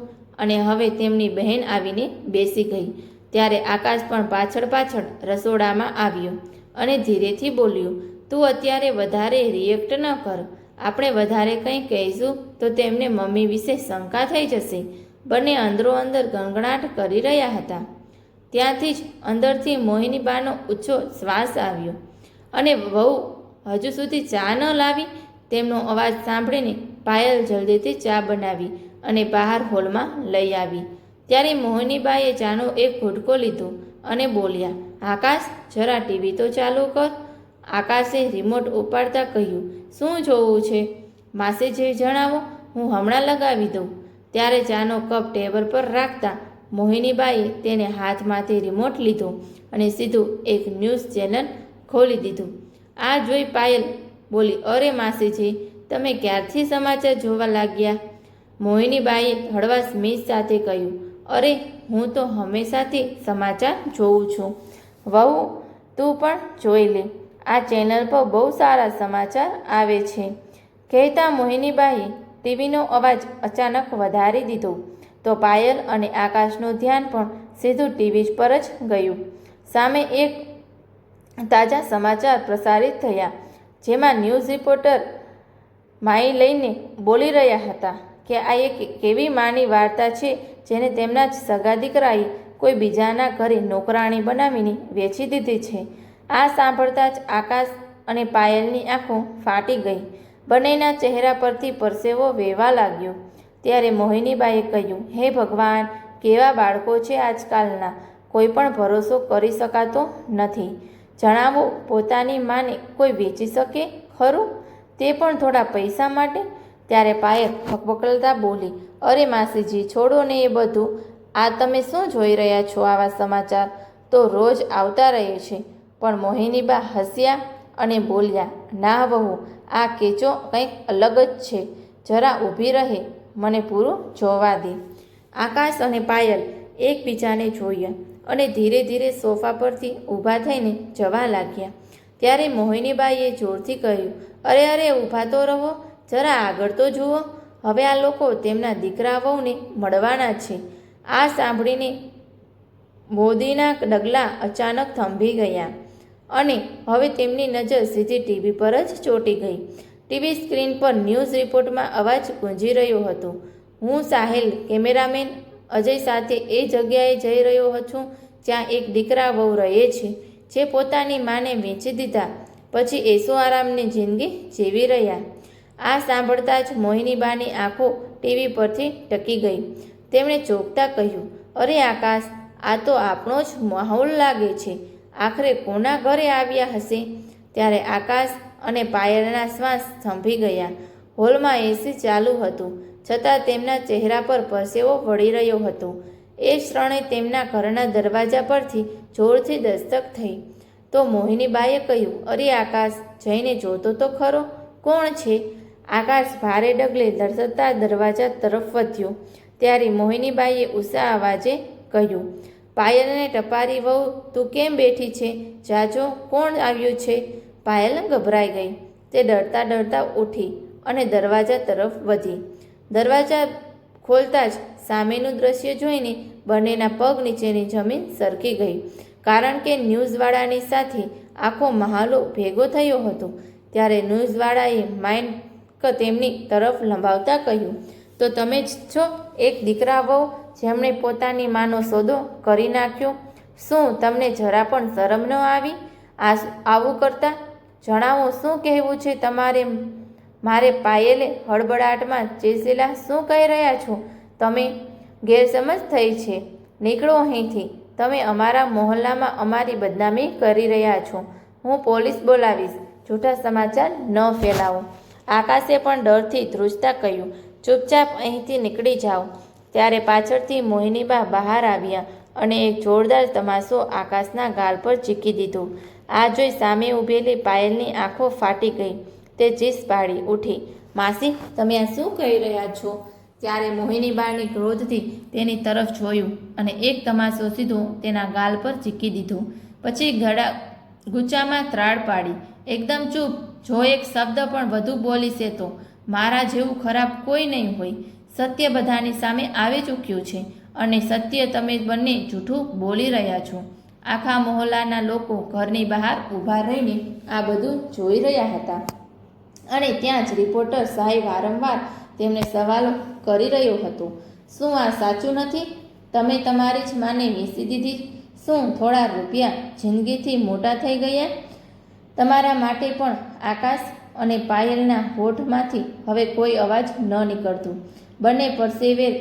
અને હવે તેમની બહેન આવીને બેસી ગઈ. ત્યારે આકાશ પણ પાછળ પાછળ રસોડામાં આવ્યો અને ધીરેથી બોલ્યો, તું અત્યારે વધારે રિએક્ટ ન કર. આપણે વધારે કંઈ કહીશું તો તેમને મમ્મી વિશે શંકા થઈ જશે. બંને અંદરો અંદર ગણગણાટ કરી રહ્યા હતા. ત્યાંથી જ અંદરથી મોહિનીબાનો ઊંચો શ્વાસ આવ્યો અને વહુ હજુ સુધી ચા ન લાવી? તેમનો અવાજ સાંભળીને પાયલ જલ્દીથી ચા બનાવી અને બહાર હોલમાં લઈ આવી. ત્યારે મોહિનીબાએ ચાનો એક ઘૂંટકો લીધો અને બોલ્યા, આકાશ, જરા ટીવી તો ચાલુ કર. આકાશે રિમોટ ઉપાડતા કહ્યું, શું જોવું છે? માસીજી જણાવો, હું હમણાં લગાવી દઉં. ત્યારે ચાનો કપ ટેબલ પર રાખતા મોહિનીબાએ તેને હાથમાંથી રિમોટ લીધો અને સીધું એક ન્યૂઝ ચેનલ ખોલી દીધું. આ જોઈ પાયલ બોલી, અરે માસીજી, તમે ક્યારથી સમાચાર જોવા લાગ્યા? મોહિનીબાઈએ હળવા સ્મિત સાથે કહ્યું, અરે હું તો હંમેશાથી સમાચાર જોઉં છું. વહુ, તું પણ જોઈ લે, આ ચેનલ પર બહુ સારા સમાચાર આવે છે. કહેતા મોહિનીબાઈએ ટીવીનો અવાજ અચાનક વધારી દીધો તો પાયલ અને આકાશનું ધ્યાન પણ સીધું ટીવી પર જ ગયું. સામે એક તાજા સમાચાર પ્રસારિત થયા, જેમાં ન્યૂઝ રિપોર્ટર માઈ લઈને બોલી રહ્યા હતા કે આ એક કેવી માની વાર્તા છે જેને તેમના જ સગા દીકરાએ કોઈ બીજાના ઘરે નોકરાણી બનાવીને વેચી દીધી છે. આ સાંભળતા જ આકાશ અને પાયલની આંખો ફાટી ગઈ. બંનેના ચહેરા પરથી પરસેવો વહેવા લાગ્યો. ત્યારે મોહિનીબાએ કહ્યું, હે ભગવાન, કેવા બાળકો છે આજકાલના! કોઈ પણ ભરોસો કરી શકાતો નથી. જણાવો, પોતાની માને કોઈ વેચી શકે ખરું? તે પણ થોડા પૈસા માટે? ત્યારે પાયલ ખકબકલતા બોલી, અરે માસીજી, છોડો ને એ બધું. આ તમે શું જોઈ રહ્યા છો? આવા સમાચાર તો રોજ આવતા રહે છે. પણ મોહિનીબા હસ્યા અને બોલ્યા, ના વહુ, આ કેચો કંઈક અલગ જ છે. જરા ઊભી રહે, મને પૂરું જોવા દે. આકાશ અને પાયલ એકબીજાને જોયા અને ધીરે ધીરે સોફા પરથી ઊભા થઈને જવા લાગ્યા. ત્યારે મોહિનીબાઈએ જોરથી કહ્યું, અરે અરે, ઊભા તો રહો, જરા આગળ તો જુઓ. હવે આ લોકો તેમના દીકરા વહુને મળવાના છે. આ સાંભળીને મોદીના ડગલા અચાનક થંભી ગયા અને હવે તેમની નજર સીધી ટીવી પર જ ચોંટી ગઈ. ટીવી સ્ક્રીન પર ન્યૂઝ રિપોર્ટમાં અવાજ ગુંજી રહ્યો હતો, હું સાહેલ કેમેરામેન અજય સાથે એ જગ્યાએ જઈ રહ્યો છું જ્યાં એક દીકરા વહુ રહે છે, જે પોતાની માને વેચી દીધા પછી એસો આરામની જિંદગી જીવી રહ્યા. આ સાંભળતા જ મોહિનીબાની આંખો ટીવી પરથી ટકી ગઈ. તેમણે ચોંકતા કહ્યું, અરે આકાશ, આ તો આપણો જ માહોલ લાગે છે. આખરે કોના ઘરે આવ્યા હશે? ત્યારે આકાશ અને પાયલના શ્વાસ થંભી ગયા. હોલમાં એસી ચાલુ હતું, છતાં તેમના ચહેરા પર પરસેવો વળી રહ્યો હતો. એ ક્ષણે તેમના ઘરના દરવાજા પરથી જોરથી દસ્તક થઈ. તો મોહિનીબાએ કહ્યું, અરે આકાશ, જઈને જોતો તો ખરો, કોણ છે? આકાશ ભારે ડગલે ધડધડતા દરવાજા તરફ વધ્યો. ત્યારે મોહિનીબાઈએ ઊંચા અવાજે કહ્યું, પાયલને ટપારી વહુ, તું કેમ બેઠી છે? જાજો, કોણ આવ્યું છે? પાયલ ગભરાઈ ગઈ. તે ડરતા ડરતા ઉઠી અને દરવાજા તરફ વધી. દરવાજા ખોલતા જ સામેનું દ્રશ્ય જોઈને બંનેના પગ નીચેની જમીન સરકી ગઈ, કારણ કે ન્યૂઝવાળાની સાથે આખો મહાલો ભેગો થયો હતો. ત્યારે ન્યૂઝવાળાએ માઇક તેમની તરફ લંબાવતા કહ્યું, તો તમે જ છો એક દીકરા વહુ જેમણે પોતાની માનો સોદો કરી નાખ્યો? શું તમને જરા પણ શરમ ન આવી આવું કરતા? જણાવો, શું કહેવું છે તમારે? મારે પાયલે હળબળાટમાં ચેસેલા, શું કહી રહ્યા છો તમે? ગેરસમજ થઈ છે, નીકળો અહીંથી. તમે અમારા મોહલ્લામાં અમારી બદનામી કરી રહ્યા છો. હું પોલીસ બોલાવીશ. જૂઠા સમાચાર ન ફેલાવો. આકાશે પણ ડરથી ધ્રુજતા કહ્યું, ચૂપચાપ અહીંથી નીકળી જાઓ. ત્યારે પાછળથી મોહિનીબા બહાર આવ્યા અને એક જોરદાર તમાશો આકાશના ગાલ પર ચીકી દીધો. આ જોઈ સામે ઊભેલી પાયલની આંખો ફાટી ગઈ. તે ચીસ પાડી ઉઠી, માસી, તમે આ શું કહી રહ્યા છો? ત્યારે મોહિનીબાની ક્રોધથી તેની તરફ જોયું અને એક તમાશો સીધો તેના ગાલ પર ચીકી દીધો. પછી ગુચ્ચામાં ત્રાડ પાડી, એકદમ ચૂપ. જો એક શબ્દ પણ વધુ બોલીશે તો મારા જેવું ખરાબ કોઈ નહીં હોય. સત્ય બધાની સામે આવી ચૂક્યું છે અને સત્ય તમે બંને જૂઠું બોલી રહ્યા છો. આખા મહોલ્લાના લોકો ઘરની બહાર ઊભા રહીને આ બધું જોઈ રહ્યા હતા અને ત્યાં જ રિપોર્ટર સાહેબ વારંવાર તેમને સવાલો કરી રહ્યો હતો. શું આ સાચું નથી? તમે તમારી જ માને વેચી દીધી? શું થોડા રૂપિયા જિંદગીથી મોટા થઈ ગયા? તમારા માટે પણ આકાશ અને પાયલના હોઠમાંથી હવે કોઈ અવાજ ન નીકળતું. બંને પરસેવેર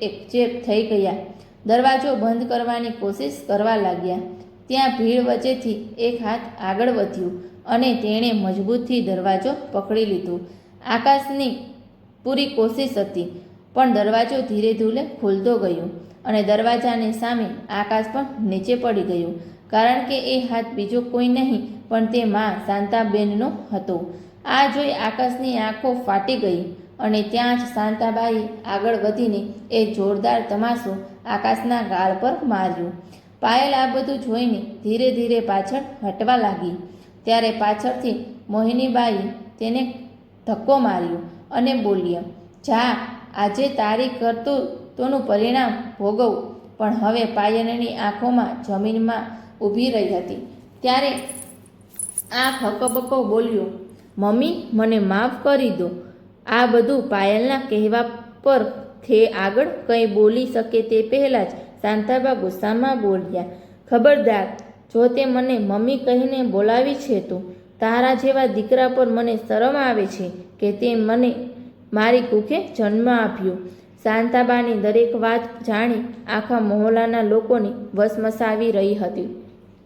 એકચેપ થઈ ગયા. દરવાજો બંધ કરવાની કોશિશ કરવા લાગ્યા. ત્યાં ભીડ વચ્ચેથી એક હાથ આગળ વધ્યો અને તેણે મજબૂતથી દરવાજો પકડી લીધો. આકાશની પૂરી કોશિશ હતી, પણ દરવાજો ધીરે ધીરે ખુલતો ગયો અને દરવાજાની સામે આકાશ પણ નીચે પડી ગયો, કારણ કે એ હાથ બીજો કોઈ નહીં પણ તે માં શાંતાબેનનો હતો. આ જોઈ આકાશની આંખો ફાટી ગઈ અને ત્યાં જ શાંતાબાઈ આગળ વધીને એ જોરદાર તમાશો આકાશના ગાળ પર માર્યો. પાયલ આ બધું જોઈને ધીરે ધીરે પાછળ હટવા લાગી. ત્યારે પાછળથી મોહિનીબાઈએ તેને ધક્કો માર્યો અને બોલ્યા, જા, આજે તારી કરતૂતોનું પરિણામ ભોગવ. પણ હવે પાયલની આંખોમાં જમીનમાં ઊભી રહી હતી. ત્યારે આંખ હકબકો બોલ્યો, મમ્મી, મને માફ કરી દો. આ બધું પાયલના કહેવા પર તે આગળ કંઈ બોલી શકે તે પહેલાં જ શાંતાબા ગુસ્સામાં બોલ્યા, ખબરદાર, જો તે મને મમ્મી કહીને બોલાવી છે તો તારા જેવા દીકરા પર મને શરમ આવે છે કે તે મને મારી કુખે જન્મ આપ્યો. શાંતાબાની દરેક વાત જાણી આખા મહોલ્લાના લોકોને વસમસાવી રહી હતી.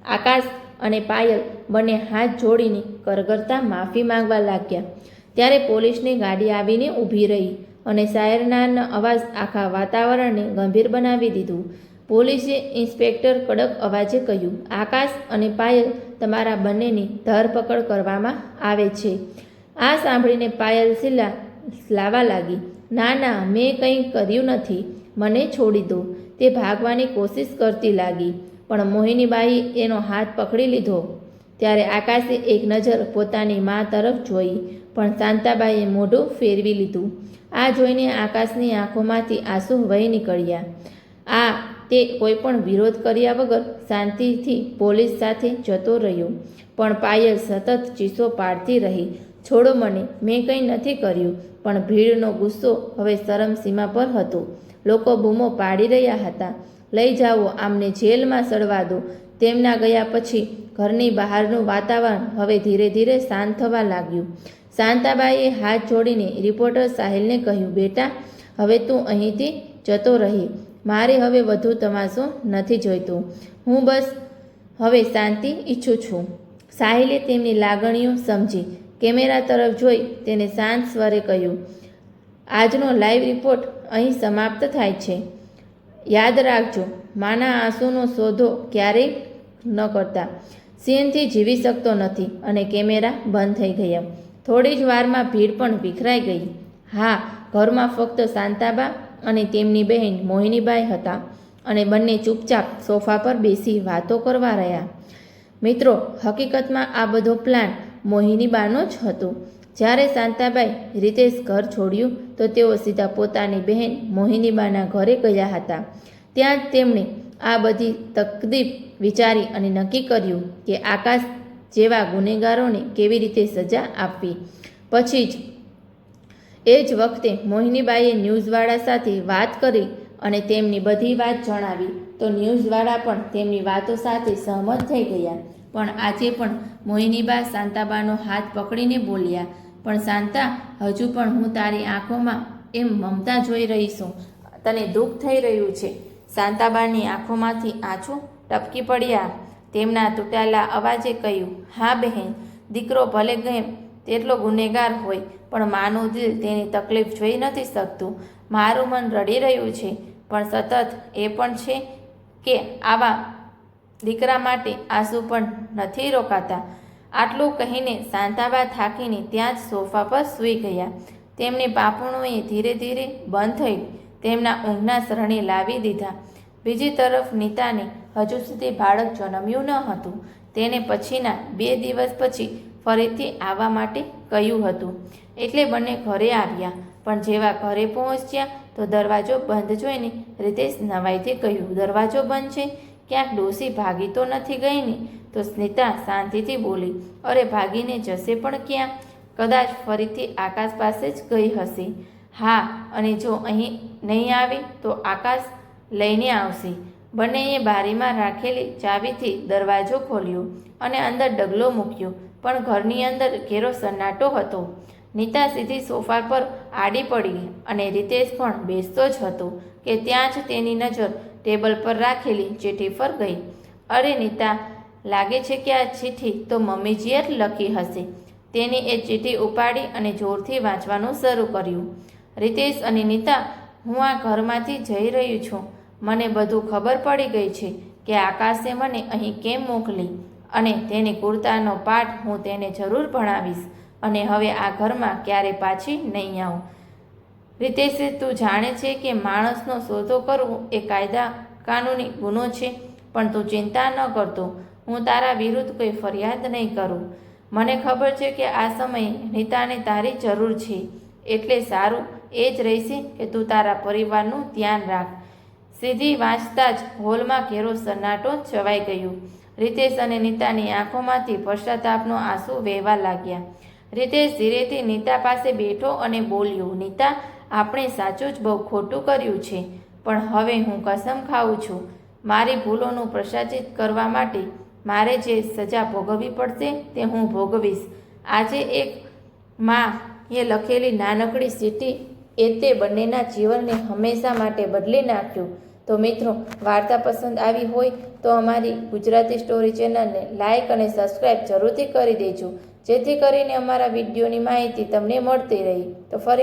આકાશ અને પાયલ બંને હાથ જોડીને કરગરતા માફી માંગવા લાગ્યા. ત્યારે પોલીસની ગાડી આવીને ઊભી રહી અને સાયરનના અવાજ આખા વાતાવરણને ગંભીર બનાવી દીધું. પોલીસે ઇન્સ્પેક્ટર કડક અવાજે કહ્યું, આકાશ અને પાયલ, તમારા બંનેની ધરપકડ કરવામાં આવે છે. આ સાંભળીને પાયલ લાવા લાગી, ના ના, મેં કંઈ કર્યું નથી, મને છોડી દો. તે ભાગવાની કોશિશ કરતી લાગી, પણ મોહિનીબાઈએ એનો હાથ પકડી લીધો. ત્યારે આકાશે એક નજર પોતાની મા તરફ જોઈ, પણ શાંતાબાઈએ મોઢું ફેરવી લીધું. આ જોઈને આકાશની આંખોમાંથી આંસુ વહી નીકળ્યા. તે કોઈ પણ વિરોધ કર્યા વગર શાંતિથી પોલીસ સાથે જતો રહ્યો. પણ પાયલ સતત ચીસો પાડતી રહી, છોડો મને, મેં કંઈ નથી કર્યું. પણ ભીડનો ગુસ્સો હવે ચરમસીમા પર હતો. લોકો બૂમો પાડી રહ્યા હતા, લઈ જાઓ, આમને જેલમાં સડવા દો. તેમના ગયા પછી ઘરની બહારનું વાતાવરણ હવે ધીરે ધીરે શાંત થવા લાગ્યું. શાંતાબાઈએ હાથ જોડીને રિપોર્ટર સાહિલને કહ્યું, બેટા, હવે તું અહીંથી જતો રહી. મારે હવે વધુ તમાશો નથી જોઈતો. હું બસ હવે શાંતિ ઈચ્છું છું. સાહિલે તેમની લાગણીઓ સમજી કેમેરા તરફ જોઈ તેને શાંત સ્વરે કહ્યું, આજનો લાઈવ રિપોર્ટ અહીં સમાપ્ત થાય છે. યાદ રાખજો, માના આંસુનો સોદો ક્યારેય ન કરતા. સીનથી જીવી શકતો નથી. અને કેમેરા બંધ થઈ ગયા. થોડી જ વારમાં ભીડ પણ વિખરાઈ ગઈ. હા, ઘરમાં ફક્ત શાંતાબા અને તેમની બહેન મોહિનીબાઈ હતા અને બંને ચૂપચાપ સોફા પર બેસી વાતો કરવા રહ્યા. મિત્રો, હકીકતમાં આ બધો પ્લાન મોહિનીબાનો જ હતો. જ્યારે શાંતાબાઈ રીતેશ ઘર છોડ્યું તો તેઓ સીધા પોતાની બહેન મોહિનીબાના ઘરે ગયા હતા. ત્યાં જ તેમણે આ બધી તકદીર વિચારી અને નક્કી કર્યું કે આકાશ જેવા ગુનેગારોને કેવી રીતે સજા આપવી. પછી જ એ જ વખતે મોહિનીબાઈએ ન્યૂઝવાળા સાથે વાત કરી અને તેમની બધી વાત જણાવી તો ન્યૂઝવાળા પણ તેમની વાતો સાથે સહમત થઈ ગયા. પણ આજે પણ મોહિનીબા શાંતાબાનો હાથ પકડીને બોલ્યા, પણ શાંતા, હજુ પણ હું તારી આંખોમાં એમ મમતા જોઈ રહી છું. તને દુઃખ થઈ રહ્યું છે. શાંતાબાની આંખોમાંથી આંસુ ટપકી પડ્યા. તેમના તૂટેલા અવાજે કહ્યું, હા બહેન, દીકરો ભલે ગમે તેટલો ગુનેગાર હોય, પણ માનું દિલ તેની તકલીફ જોઈ નથી શકતું. મારું મન રડી રહ્યું છે, પણ સતત એ પણ છે કે આવા દીકરા માટે આંસુ પણ નથી રોકાતા. આટલું કહીને શાંતાબા થાકીને ત્યાં જ સોફા પર સૂઈ ગયા. તેમની પાપણોએ ધીરે ધીરે બંધ થઈ તેમના ઊંઘના શરણે લાવી દીધા. બીજી તરફ નીતાને હજુ સુધી બાળક જન્મ્યું ન હતું. તેને પછીના 2 દિવસ પછી ફરીથી આવવા માટે કહ્યું હતું. એટલે બંને ઘરે આવ્યા. પણ જેવા ઘરે પહોંચ્યા તો દરવાજો બંધ જોઈને રીતેશ નવાઈથી કહ્યું, દરવાજો બંધ છે? ક્યાંક ડોસી ભાગી તો નથી ગઈ ને? તો સ્મિતા શાંતિથી બોલી, અરે ભાગીને જશે પણ ક્યાં? કદાચ ફરીથી આકાશ પાસે જ ગઈ હશે. હા, અને જો અહીં નહીં આવે તો આકાશ લઈને આવશે. બંનેએ બારીમાં રાખેલી ચાવીથી દરવાજો ખોલ્યો અને અંદર ડગલો મૂક્યો. પણ ઘરની અંદર ઘેરો સન્નાટો હતો. નીતા સીધી સોફા પર આડી પડી અને રીતેશ પણ બેસતો જ હતો કે ત્યાં જ તેની નજર ટેબલ પર રાખેલી ચિઠ્ઠી પર ગઈ. અરે નીતા, લાગે છે કે આ ચિઠ્ઠી તો મમ્મીજીએ જ લખી હશે. તેની એ ચિઠ્ઠી ઉપાડી અને જોરથી વાંચવાનું શરૂ કર્યું. રીતેશ અને નીતા, હું આ ઘરમાંથી જઈ રહ્યું છું. મને બધું ખબર પડી ગઈ છે કે આકાશે મને અહીં કેમ મોકલી અને તેની કુર્તાનો પાઠ હું તેને જરૂર ભણાવીશ અને હવે આ ઘરમાં ક્યારે પાછી નહીં આવું. રીતેશે, તું જાણે છે કે માણસનો સોદો કરવો એ કાનૂની ગુનો છે, પણ તું ચિંતા ન કરતો. હું તારા વિરુદ્ધ કોઈ ફરિયાદ નહીં કરું. મને ખબર છે કે આ સમયે નીતાને તારી જરૂર છે, એટલે સારું એ જ રહેશે કે તું તારા પરિવારનું ધ્યાન રાખ. સીધી વાંચતા જ હોલમાં ઘેરો સન્નાટો છવાઈ ગયો. રીતેશ અને નીતાની આંખોમાંથી પશ્ચાતાપનો આંસુ વહેવા લાગ્યા. રીતેશ ધીરેથી નીતા પાસે બેઠો અને બોલ્યો, નીતા, આપણે સાચું જ બહુ ખોટું કર્યું છે. પણ હવે હું કસમ ખાઉં છું, મારી ભૂલોનું પ્રશાચિત કરવા માટે મારે જે સજા ભોગવવી પડશે તે હું ભોગવીશ. આજે એક માં એ લખેલી નાનકડી ચીઠી એ તે બંનેના જીવનને હંમેશા માટે બદલી નાખ્યું. તો મિત્રો, વાર્તા પસંદ આવી હોય તો અમારી ગુજરાતી સ્ટોરી ચેનલને લાઇક અને સબસ્ક્રાઈબ જરૂરથી કરી દેજો, જેથી કરીને અમારા વિડીયોની માહિતી તમને મળતી રહે. તો ફરી